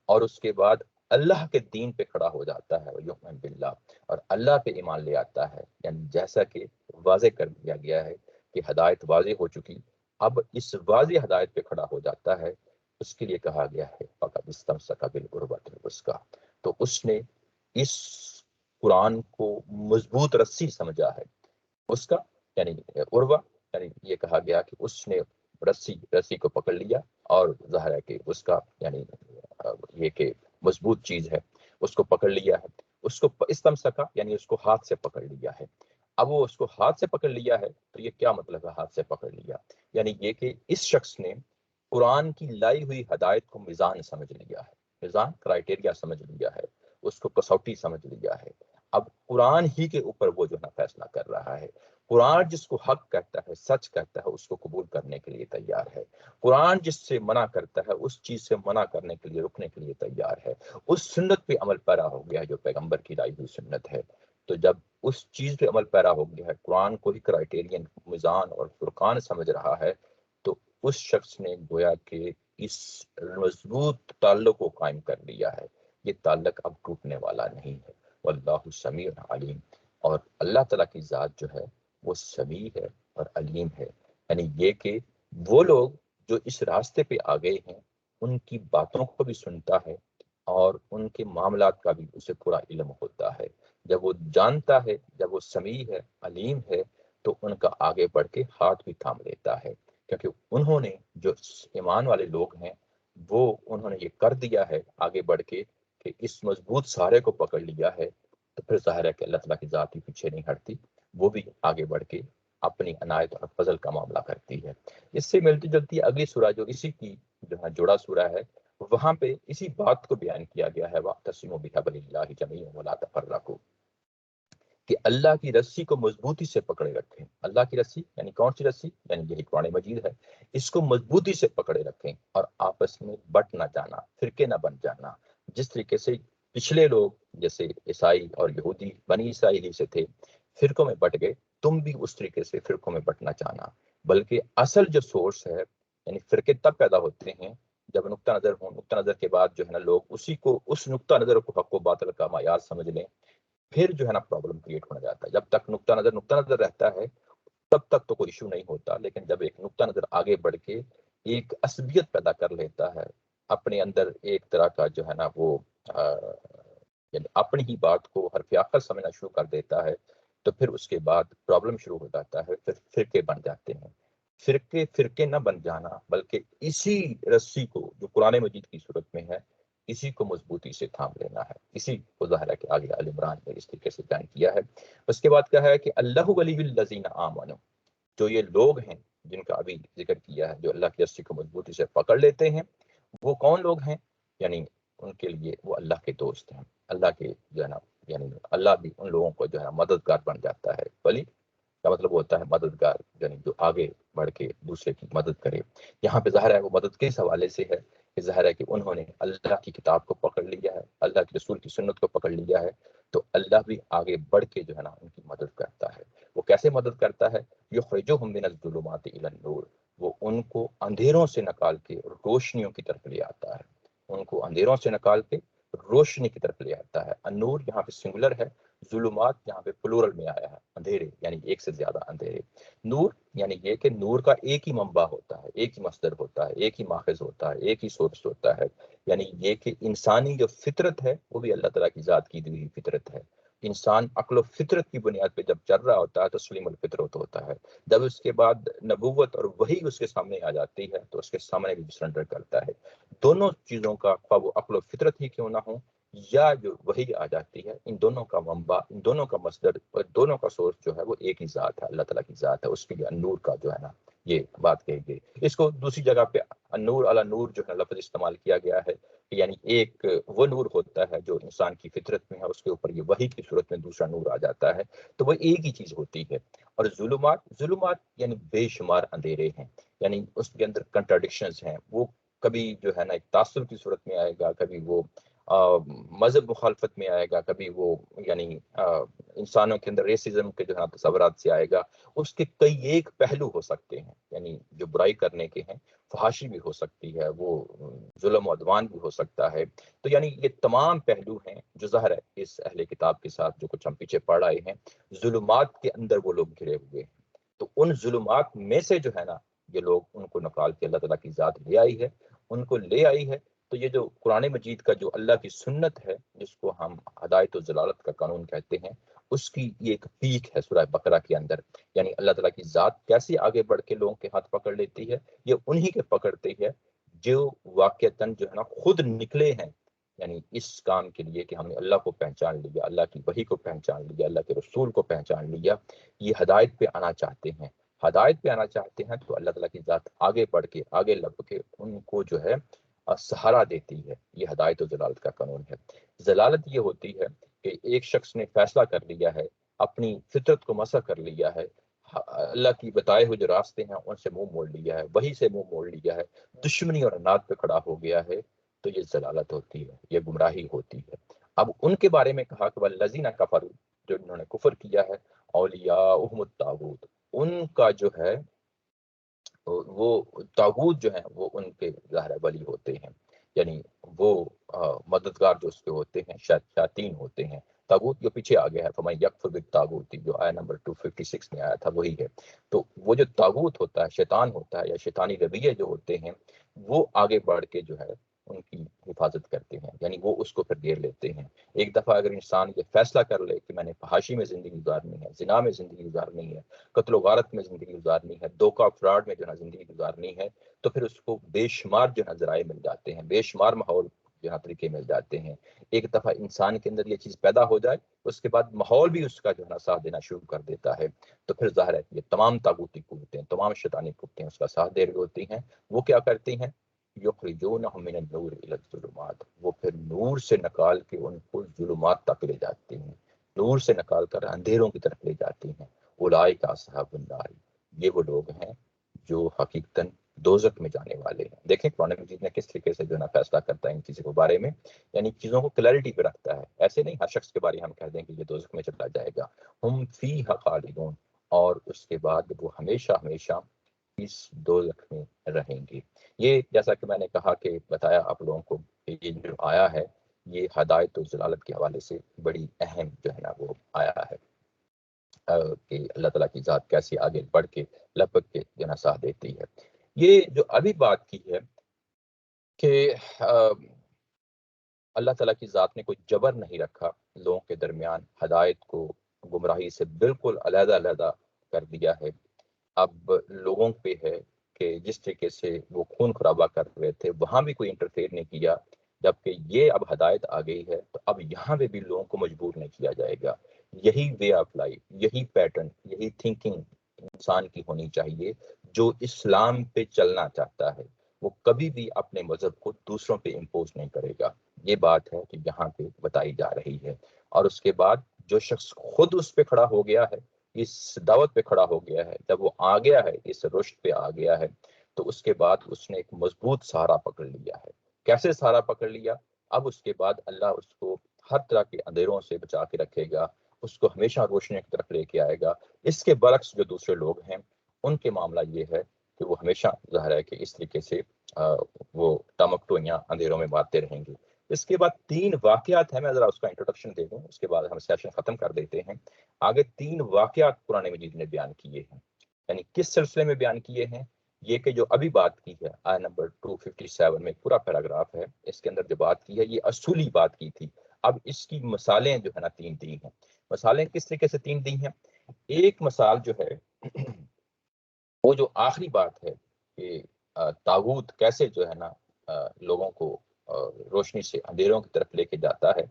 اور اس کے بعد اللہ کے دین پہ کھڑا ہو جاتا ہے یؤمن باللہ، اور اللہ پہ ایمان لے آتا ہے، یعنی جیسا کہ واضح کر دیا گیا ہے کہ ہدایت واضح ہو چکی، اب اس واضح ہدایت پہ کھڑا ہو جاتا ہے، اس کے لیے کہا گیا ہے فقد استمسک بالعروۃ الوثقی، تو اس نے اس قرآن کو مضبوط رسی سمجھا ہے۔ اس کا یعنی عروہ، یعنی یہ کہا گیا کہ اس نے رسی کو پکڑ لیا، اور ظاہر ہے کہ اس کا یعنی یہ کہ مضبوط چیز ہے، اس کو پکڑ لیا ہے، اس کو استمسکا یعنی اس کو ہاتھ سے پکڑ لیا ہے۔ اب وہ اس کو ہاتھ سے پکڑ لیا ہے تو یہ کیا مطلب ہے ہاتھ سے پکڑ لیا؟ یعنی یہ کہ اس شخص نے قرآن کی لائی ہوئی ہدایت کو میزان سمجھ لیا ہے، میزان کرائٹیریا سمجھ لیا ہے، اس کو کسوٹی سمجھ لیا ہے۔ اب قرآن ہی کے اوپر وہ جو ہے فیصلہ کر رہا ہے۔ قرآن جس کو حق کہتا ہے، سچ کہتا ہے، اس کو قبول کرنے کے لیے تیار ہے۔ قرآن جس سے منع کرتا ہے، اس چیز سے منع کرنے کے لیے، رکنے کے لیے تیار ہے۔ اس سنت پہ عمل پیرا ہو گیا ہے جو پیغمبر کی لائی ہوئی سنت ہے۔ تو جب اس چیز پہ عمل پیرا ہو گیا ہے، قرآن کو ہی کرائٹیرین، میزان اور فرقان سمجھ رہا ہے، تو اس شخص نے گویا کہ اس مضبوط تعلق کو قائم کر لیا ہے۔ یہ تعلق اب ٹوٹنے والا نہیں ہے۔ واللہ سمیع علیم، اور اللہ تعالیٰ کی ذات جو ہے وہ سمیع ہے اور علیم ہے۔ یعنی یہ کہ وہ لوگ جو اس راستے پہ آ گئے ہیں، ان کی باتوں کو بھی سنتا ہے اور ان کے معاملات کا بھی اسے پورا علم ہوتا ہے۔ جب وہ جانتا ہے، جب وہ سمیع ہے، علیم ہے، تو ان کا آگے بڑھ کے ہاتھ بھی تھام لیتا ہے، کیونکہ انہوں نے جو ایمان والے لوگ ہیں وہ انہوں نے یہ کر دیا ہے آگے بڑھ کے کہ اس مضبوط سہارے کو پکڑ لیا ہے، تو پھر ظاہر ہے کہ اللہ تعالیٰ کی ذات ہی پیچھے نہیں ہٹتی، وہ بھی آگے بڑھ کے اپنی عنایت اور فضل کا معاملہ کرتی ہے۔ اس سے ملتی جلتی اگلی سورہ جو اسی کی جو ہے جوڑا سورہ ہے، وہاں پہ اسی بات کو بیان کیا گیا ہے، وَاعْتَصِمُوا بِحَبْلِ اللَّهِ جَمِيعًا وَلَا تَفَرَّقُوا، کہ اللہ کی رسی کو مضبوطی سے پکڑے رکھیں۔ اللہ کی رسی یعنی کون سی رسی؟ یعنی یہی قرآن مجید ہے۔ اس کو مضبوطی سے پکڑے رکھیں اور آپس میں بٹ نہ جانا، فرقے نہ بن جانا۔ جس طریقے سے پچھلے لوگ جیسے عیسائی اور یہودی بنی اسرائیل سے تھے، فرقوں میں بٹ گئے، تم بھی اس طریقے سے فرقوں میں بٹنا چاہنا، بلکہ اصل جو سورس ہے، یعنی فرقے تب پیدا ہوتے ہیں جب نقطہ نظر ہوں، نقطہ نظر کے بعد جو ہے نا لوگ اسی کو، اس نقطہ نظر کو حق و باطل کا معیار سمجھ لیں، پھر جو ہے نا پرابلم کریٹ ہونے جاتا ہے۔ جب تک نقطہ نظر رہتا ہے تب تک تو کوئی ایشو نہیں ہوتا، لیکن جب ایک نقطہ نظر آگے بڑھ کے ایک عصبیت پیدا کر لیتا ہے، اپنے اندر ایک طرح کا جو ہے نا وہ یعنی اپنی ہی بات کو حرف آخر سمجھنا شروع کر دیتا ہے، تو پھر اس کے بعد پرابلم شروع ہو جاتا ہے، پھر فرقے بن جاتے ہیں۔ فرقے نہ بن جانا، بلکہ اسی رسی کو جو قرآن مجید کی صورت میں ہے، اسی کو مضبوطی سے تھام لینا ہے۔ اسی کو ظاہر ہے کہ آگے آل عمران میں اس طریقے سے بیان کیا ہے۔ اس کے بعد کیا ہے کہ اللہ ولی الذین آمنوا، جو یہ لوگ ہیں جن کا ابھی ذکر کیا ہے، جو اللہ کی رسی کو مضبوطی سے پکڑ لیتے ہیں، وہ کون لوگ ہیں؟ یعنی ان کے لیے وہ اللہ کے دوست ہیں، اللہ کے جو ہے نا، یعنی اللہ بھی ان لوگوں کو جو ہے مددگار بن جاتا ہے۔ ولی کا مطلب ہوتا ہے مددگار، یعنی جو آگے بڑھ کے دوسرے کی مدد کرے۔ یہاں پہ ظاہر ہے وہ مدد کس حوالے سے ہے کہ ظاہر ہے کہ انہوں نے اللہ کی کتاب کو پکڑ لیا ہے، اللہ کے رسول کی سنت کو پکڑ لیا ہے، تو اللہ بھی آگے بڑھ کے جو ہے نا ان کی مدد کرتا ہے۔ وہ کیسے مدد کرتا ہے؟ یخرجہم من الظلمات الی النور، وہ ان کو اندھیروں سے نکال کے روشنیوں کی طرف لے آتا ہے، ان کو اندھیروں سے نکال کے روشنی کی طرف لے آتا ہے۔ النور یہاں پہ سنگولر ہے، ظلمات یہاں پہ پلورل میں آیا ہے، اندھیرے یعنی ایک سے زیادہ اندھیرے۔ نور یعنی یہ کہ نور کا ایک ہی منبع ہوتا ہے، ایک ہی مصدر ہوتا ہے، ایک ہی ماخذ ہوتا ہے، ایک ہی سورس ہوتا ہے۔ یعنی یہ کہ انسانی جو فطرت ہے وہ بھی اللہ تعالیٰ کی ذات کی دی ہوئی فطرت ہے۔ انسان عقل و فطرت کی بنیاد پہ جب چل رہا ہوتا ہے تو تسلیم الفطرت ہوتا ہے۔ جب اس کے بعد نبوت اور وحی اس کے سامنے آ جاتی ہے تو اس کے سامنے بھی سرنڈر کرتا ہے۔ دونوں چیزوں کا، خواہ وہ عقل و فطرت ہی کیوں نہ ہو یا جو وحی آ جاتی ہے، ان دونوں کا منبع، ان دونوں کا مصدر اور دونوں کا سورس جو ہے وہ ایک ہی ذات ہے، اللہ تعالیٰ کی ذات ہے۔ اس کے لیے نور کا جو ہے نا یہ بات کہی گئی۔ اس کو دوسری جگہ پہ نور علی نور جو ہے لفظ استعمال کیا گیا ہے، یعنی ایک وہ نور ہوتا ہے جو انسان کی فطرت میں ہے، اس کے اوپر یہ وحی کی صورت میں دوسرا نور آ جاتا ہے، تو وہ ایک ہی چیز ہوتی ہے۔ اور ظلمات یعنی بے شمار اندھیرے ہیں، یعنی اس کے اندر کنٹراڈکشنز ہیں۔ وہ کبھی جو ہے نا ایک تعصب کی صورت میں آئے گا، کبھی وہ مذہب مخالفت میں آئے گا، کبھی وہ یعنی انسانوں کے اندر ریسزم کے جو ہے تصورات سے آئے گا۔ اس کے کئی ایک پہلو ہو سکتے ہیں، یعنی جو برائی کرنے کے ہیں، فحاشی بھی ہو سکتی ہے، وہ ظلم و عدوان بھی ہو سکتا ہے۔ تو یعنی یہ تمام پہلو ہیں جو ظاہر ہے اس اہل کتاب کے ساتھ جو کچھ ہم پیچھے پڑھ رہے ہیں، ظلمات کے اندر وہ لوگ گھرے ہوئے ہیں۔ تو ان ظلمات میں سے جو ہے نا یہ لوگ ان کو نکال کے اللہ تعالیٰ کی ذات لے آئی ہے، ان کو لے آئی ہے۔ تو یہ جو قرآن مجید کا جو اللہ کی سنت ہے، جس کو ہم ہدایت و ضلالت کا قانون کہتے ہیں، اس کی یہ ایک پیک ہے سورہ بقرہ کے اندر، یعنی اللہ تعالیٰ کی ذات کیسے آگے بڑھ کے لوگوں کے ہاتھ پکڑ لیتی ہے، یہ انہی کے پکڑتے ہے جو واقعتاً جو ہے نا خود نکلے ہیں، یعنی اس کام کے لیے کہ ہم نے اللہ کو پہچان لیا، اللہ کی وحی کو پہچان لیا، اللہ کے رسول کو پہچان لیا، یہ ہدایت پہ آنا چاہتے ہیں۔ ہدایت پہ آنا چاہتے ہیں تو اللہ تعالیٰ کی ذات آگے بڑھ کے، آگے لب کے ان کو جو ہے سہارا دیتی ہے۔ یہ ہدایت و ضلالت کا قانون ہے۔ ضلالت یہ ہوتی ہے کہ ایک شخص نے فیصلہ کر لیا ہے، اپنی فطرت کو مسخ کر لیا ہے، اللہ کی بتائے ہوئے جو راستے ہیں ان سے منہ موڑ لیا ہے، وہی سے منہ موڑ لیا ہے، دشمنی اور اناد پہ کھڑا ہو گیا ہے، تو یہ ضلالت ہوتی ہے، یہ گمراہی ہوتی ہے۔ اب ان کے بارے میں کہا کہ والذین کفروا، جو انہوں نے کفر کیا ہے، اولیاءہم الطاغوت، ان کا جو ہے وہ طاغوت جو ہیں وہ ان کے ظاہر ولی ہوتے ہیں، یعنی وہ مددگار جو اس کے ہوتے ہیں شیاطین ہوتے ہیں۔ طاغوت جو پیچھے آ گیا ہے، فمن یکفر بالطاغوت، جو آیا نمبر 256 میں آیا تھا وہی ہے۔ تو وہ جو طاغوت ہوتا ہے، شیطان ہوتا ہے، یا شیطانی رویے جو ہوتے ہیں، وہ آگے بڑھ کے جو ہے ان کی حفاظت کرتے ہیں، یعنی وہ اس کو پھر گھیر لیتے ہیں۔ ایک دفعہ اگر انسان یہ فیصلہ کر لے کہ میں نے فحاشی میں زندگی گزارنی ہے، زنا میں زندگی گزارنی ہے، قتل و غارت میں زندگی گزارنی ہے، دھوکہ فراڈ میں جو ہے زندگی گزارنی ہے، تو پھر اس کو بے شمار جو ہے ذرائع مل جاتے ہیں، بے شمار ماحول جو ہے طریقے مل جاتے ہیں۔ ایک دفعہ انسان کے اندر یہ چیز پیدا ہو جائے، اس کے بعد ماحول بھی اس کا جو ہے نا ساتھ دینا شروع کر دیتا ہے، تو پھر ظاہر ہے یہ تمام طاغوتی قوتیں، تمام شیطانی قوتیں اس کا ساتھ دے رہی ہوتی ہیں۔ وہ کیا کرتی ہیں؟ یخرجونہم من النور الی الظلمات، وہ پھر نور سے نکال کے ان کو ظلمات تک لے جاتی ہیں، نور سے نکال کر اندھیروں کی طرف لے جاتی ہیں۔ اولئک اصحاب النار، یہ وہ لوگ ہیں جو حقیقتاً دوزخ میں جانے والے ہیں۔ دیکھیں قرآن مجید نے کس طریقے سے جو ہے نا فیصلہ کرتا ہے ان چیزوں کے بارے میں، یعنی چیزوں کو کلیئرٹی پہ رکھتا ہے۔ ایسے نہیں ہر شخص کے بارے ہم کہہ دیں کہ یہ دوزخ میں چلا جائے گا۔ ہم فیہا خالدون، اور اس کے بعد وہ ہمیشہ ہمیشہ اس دوزخ میں رہیں گے۔ یہ جیسا کہ میں نے کہا کہ بتایا آپ لوگوں کو کہ یہ جو آیا ہے یہ ہدایت و ضلالت کے حوالے سے بڑی اہم جو ہے نا وہ آیا ہے، کہ اللہ تعالیٰ کی ذات کیسے آگے بڑھ کے لپک کے جو ہے ساتھ دیتی ہے۔ یہ جو ابھی بات کی ہے کہ اللہ تعالیٰ کی ذات نے کوئی جبر نہیں رکھا لوگوں کے درمیان، ہدایت کو گمراہی سے بالکل علیحدہ علیحدہ کر دیا ہے۔ اب لوگوں پہ ہے کہ جس طریقے سے وہ خون خرابہ کر رہے تھے وہاں بھی کوئی انٹرفیئر نہیں کیا، جبکہ یہ اب ہدایت آ گئی ہے تو اب یہاں پہ بھی لوگوں کو مجبور نہیں کیا جائے گا۔ یہی وے آف لائف، یہی پیٹرن، یہی تھنکنگ انسان کی ہونی چاہیے۔ جو اسلام پہ چلنا چاہتا ہے وہ کبھی بھی اپنے مذہب کو دوسروں پہ امپوز نہیں کرے گا۔ یہ بات ہے کہ یہاں پہ بتائی جا رہی ہے۔ اور اس کے بعد جو شخص خود اس پہ کھڑا ہو گیا ہے، اس دعوت پہ کھڑا ہو گیا ہے، جب وہ آ گیا ہے، اس رشد پہ آ گیا ہے، تو اس کے بعد اس نے ایک مضبوط سہارا پکڑ لیا ہے۔ کیسے سہارا پکڑ لیا؟ اب اس کے بعد اللہ اس کو ہر طرح کے اندھیروں سے بچا کے رکھے گا، اس کو ہمیشہ روشنی کی طرف لے کے آئے گا۔ اس کے برعکس جو دوسرے لوگ ہیں ان کے معاملہ یہ ہے کہ وہ ہمیشہ ظاہر ہے کہ اس طریقے سے وہ ٹمکٹویاں اندھیروں میں باتیں رہیں گی۔ اس کے بعد 3 واقعات ہیں، میں ذرا اس کا انٹروڈکشن دے دوں، اس کے بعد ہم سیشن ختم کر دیتے ہیں۔ آگے 3 واقعات قرآن مجید نے بیان کیے ہیں، یعنی کس سلسلے میں بیان کیے ہیں؟ یہ کہ جو ابھی بات کی ہے آیت نمبر 257 میں پورا پیراگراف ہے، اس کے اندر جو بات کی ہے یہ اصولی بات کی تھی۔ اب اس کی مثالیں جو ہے نا 3 دی ہیں۔ مثالیں کس طریقے سے 3 دی ہیں؟ ایک مثال جو ہے وہ جو آخری بات ہے کہ طاغوت کیسے جو ہے نا لوگوں کو روشنی سے اندھیروں کی طرف لے کے جاتا ہے،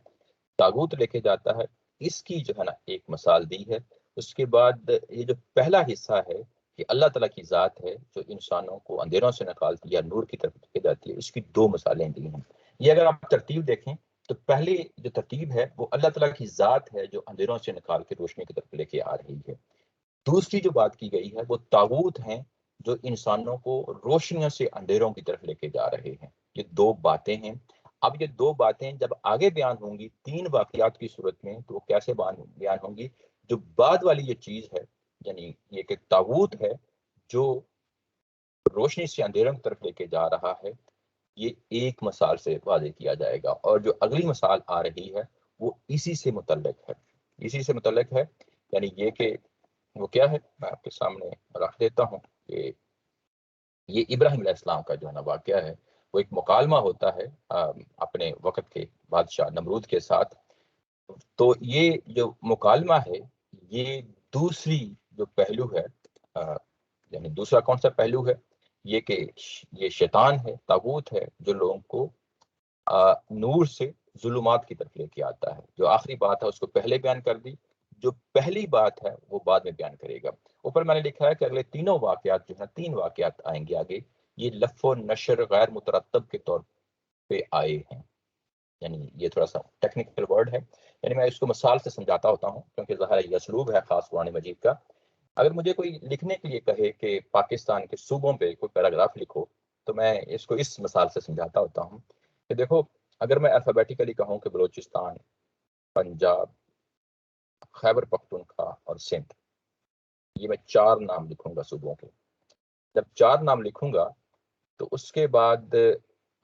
طاغوت لے کے جاتا ہے، اس کی جو ہے نا ایک مثال دی ہے۔ اس کے بعد یہ جو پہلا حصہ ہے کہ اللہ تعالیٰ کی ذات ہے جو انسانوں کو اندھیروں سے نکالتی ہے یا نور کی طرف لے کے جاتی ہے، اس کی 2 مثالیں دی ہیں۔ یہ اگر آپ ترتیب دیکھیں تو پہلی جو ترتیب ہے وہ اللہ تعالیٰ کی ذات ہے جو اندھیروں سے نکال کے روشنی کی طرف لے کے آ رہی ہے۔ دوسری جو بات کی گئی ہے وہ طاغوت ہیں جو انسانوں کو روشنیوں سے اندھیروں کی طرف لے کے جا رہے ہیں۔ یہ 2 باتیں ہیں۔ اب یہ 2 باتیں جب آگے بیان ہوں گی 3 واقعات کی صورت میں تو وہ کیسے بیان ہوں گی؟ جو بعد والی یہ چیز ہے، یعنی یہ کہ طاغوت ہے جو روشنی سے اندھیروں کی طرف لے کے جا رہا ہے، یہ ایک مثال سے واضح کیا جائے گا، اور جو اگلی مثال آ رہی ہے وہ اسی سے متعلق ہے، اسی سے متعلق ہے۔ یعنی یہ کہ وہ کیا ہے میں آپ کے سامنے رکھ دیتا ہوں کہ یہ ابراہیم علیہ السلام کا جو ہے نا واقعہ ہے۔ وہ ایک مکالمہ ہوتا ہے اپنے وقت کے بادشاہ نمرود کے ساتھ. تو یہ جو مکالمہ ہے یہ دوسری جو پہلو ہے، یعنی دوسرا کون سا پہلو ہے، یہ کہ یہ شیطان ہے، طاغوت ہے، جو لوگوں کو نور سے ظلمات کی طرف لے کے آتا ہے. جو آخری بات ہے اس کو پہلے بیان کر دی، جو پہلی بات ہے وہ بعد میں بیان کرے گا. اوپر میں نے لکھا ہے کہ اگلے تینوں واقعات جو ہیں، 3 واقعات آئیں گے آگے، یہ لف و نشر غیر مترتب کے طور پہ آئے ہیں. یعنی یہ تھوڑا سا ٹیکنیکل ورڈ ہے، یعنی میں اس کو مثال سے سمجھاتا ہوتا ہوں کیونکہ ظاہر یہ اسلوب ہے خاص قرآن مجید کا. اگر مجھے کوئی لکھنے کے لیے کہے کہ پاکستان کے صوبوں پہ کوئی پیراگراف لکھو تو میں اس کو اس مثال سے سمجھاتا ہوتا ہوں کہ دیکھو، اگر میں الفابیٹیکلی کہوں کہ بلوچستان، پنجاب، خیبر پختونخوا اور سندھ، یہ میں 4 نام لکھوں گا صوبوں کے. جب 4 نام لکھوں گا تو اس کے بعد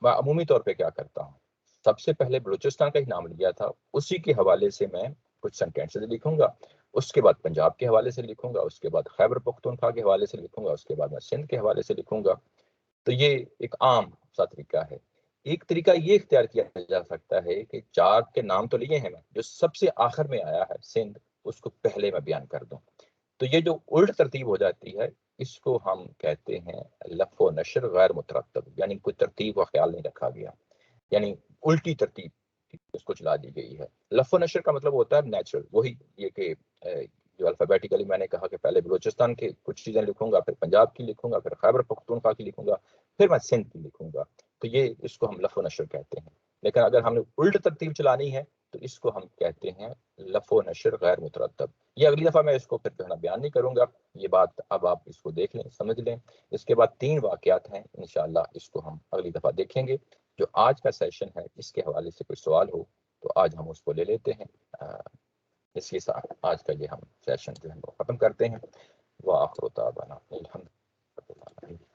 میں عمومی طور پہ کیا کرتا ہوں، سب سے پہلے بلوچستان کا ہی نام لیا تھا، اسی کے حوالے سے میں کچھ سینٹینسز لکھوں گا. اس کے بعد پنجاب کے حوالے سے لکھوں گا، اس کے بعد خیبر پختونخوا کے حوالے سے لکھوں گا، اس کے بعد میں سندھ کے حوالے سے لکھوں گا. تو یہ ایک عام سا طریقہ ہے. ایک طریقہ یہ اختیار کیا جا سکتا ہے کہ 4 کے نام تو لیے ہیں میں، جو سب سے آخر میں آیا ہے سندھ، اس کو پہلے میں بیان کر دوں. تو یہ جو الٹ ترتیب ہو جاتی ہے اس کو ہم کہتے ہیں لف و نشر غیر مترتب، یعنی کوئی ترتیب کا خیال نہیں رکھا گیا، یعنی الٹی ترتیب اس کو چلا دی گئی ہے. لف و نشر کا مطلب ہوتا ہے نیچرل، وہی یہ کہ جو الفابیٹیکلی میں نے کہا کہ پہلے بلوچستان کی کچھ چیزیں لکھوں گا، پھر پنجاب کی لکھوں گا، پھر خیبر پختونخوا کی لکھوں گا، پھر میں سندھ کی لکھوں گا. تو یہ اس کو ہم لف و نشر کہتے ہیں. لیکن اگر ہم نے الٹ ترتیب چلانی ہے تو اس کو ہم کہتے ہیں لف و نشر غیر مترتب. یہ اگلی دفعہ میں اس کو پھر کہنا بیان نہیں کروں گا، یہ بات اب آپ اس کو دیکھ لیں، سمجھ لیں. اس کے بعد 3 واقعات ہیں، انشاءاللہ اس کو ہم اگلی دفعہ دیکھیں گے. جو آج کا سیشن ہے اس کے حوالے سے کوئی سوال ہو تو آج ہم اس کو لے لیتے ہیں. اس کے ساتھ آج کا یہ ہم سیشن جو ہے وہ ختم کرتے ہیں. وآخر دعوانا الحمدللہ.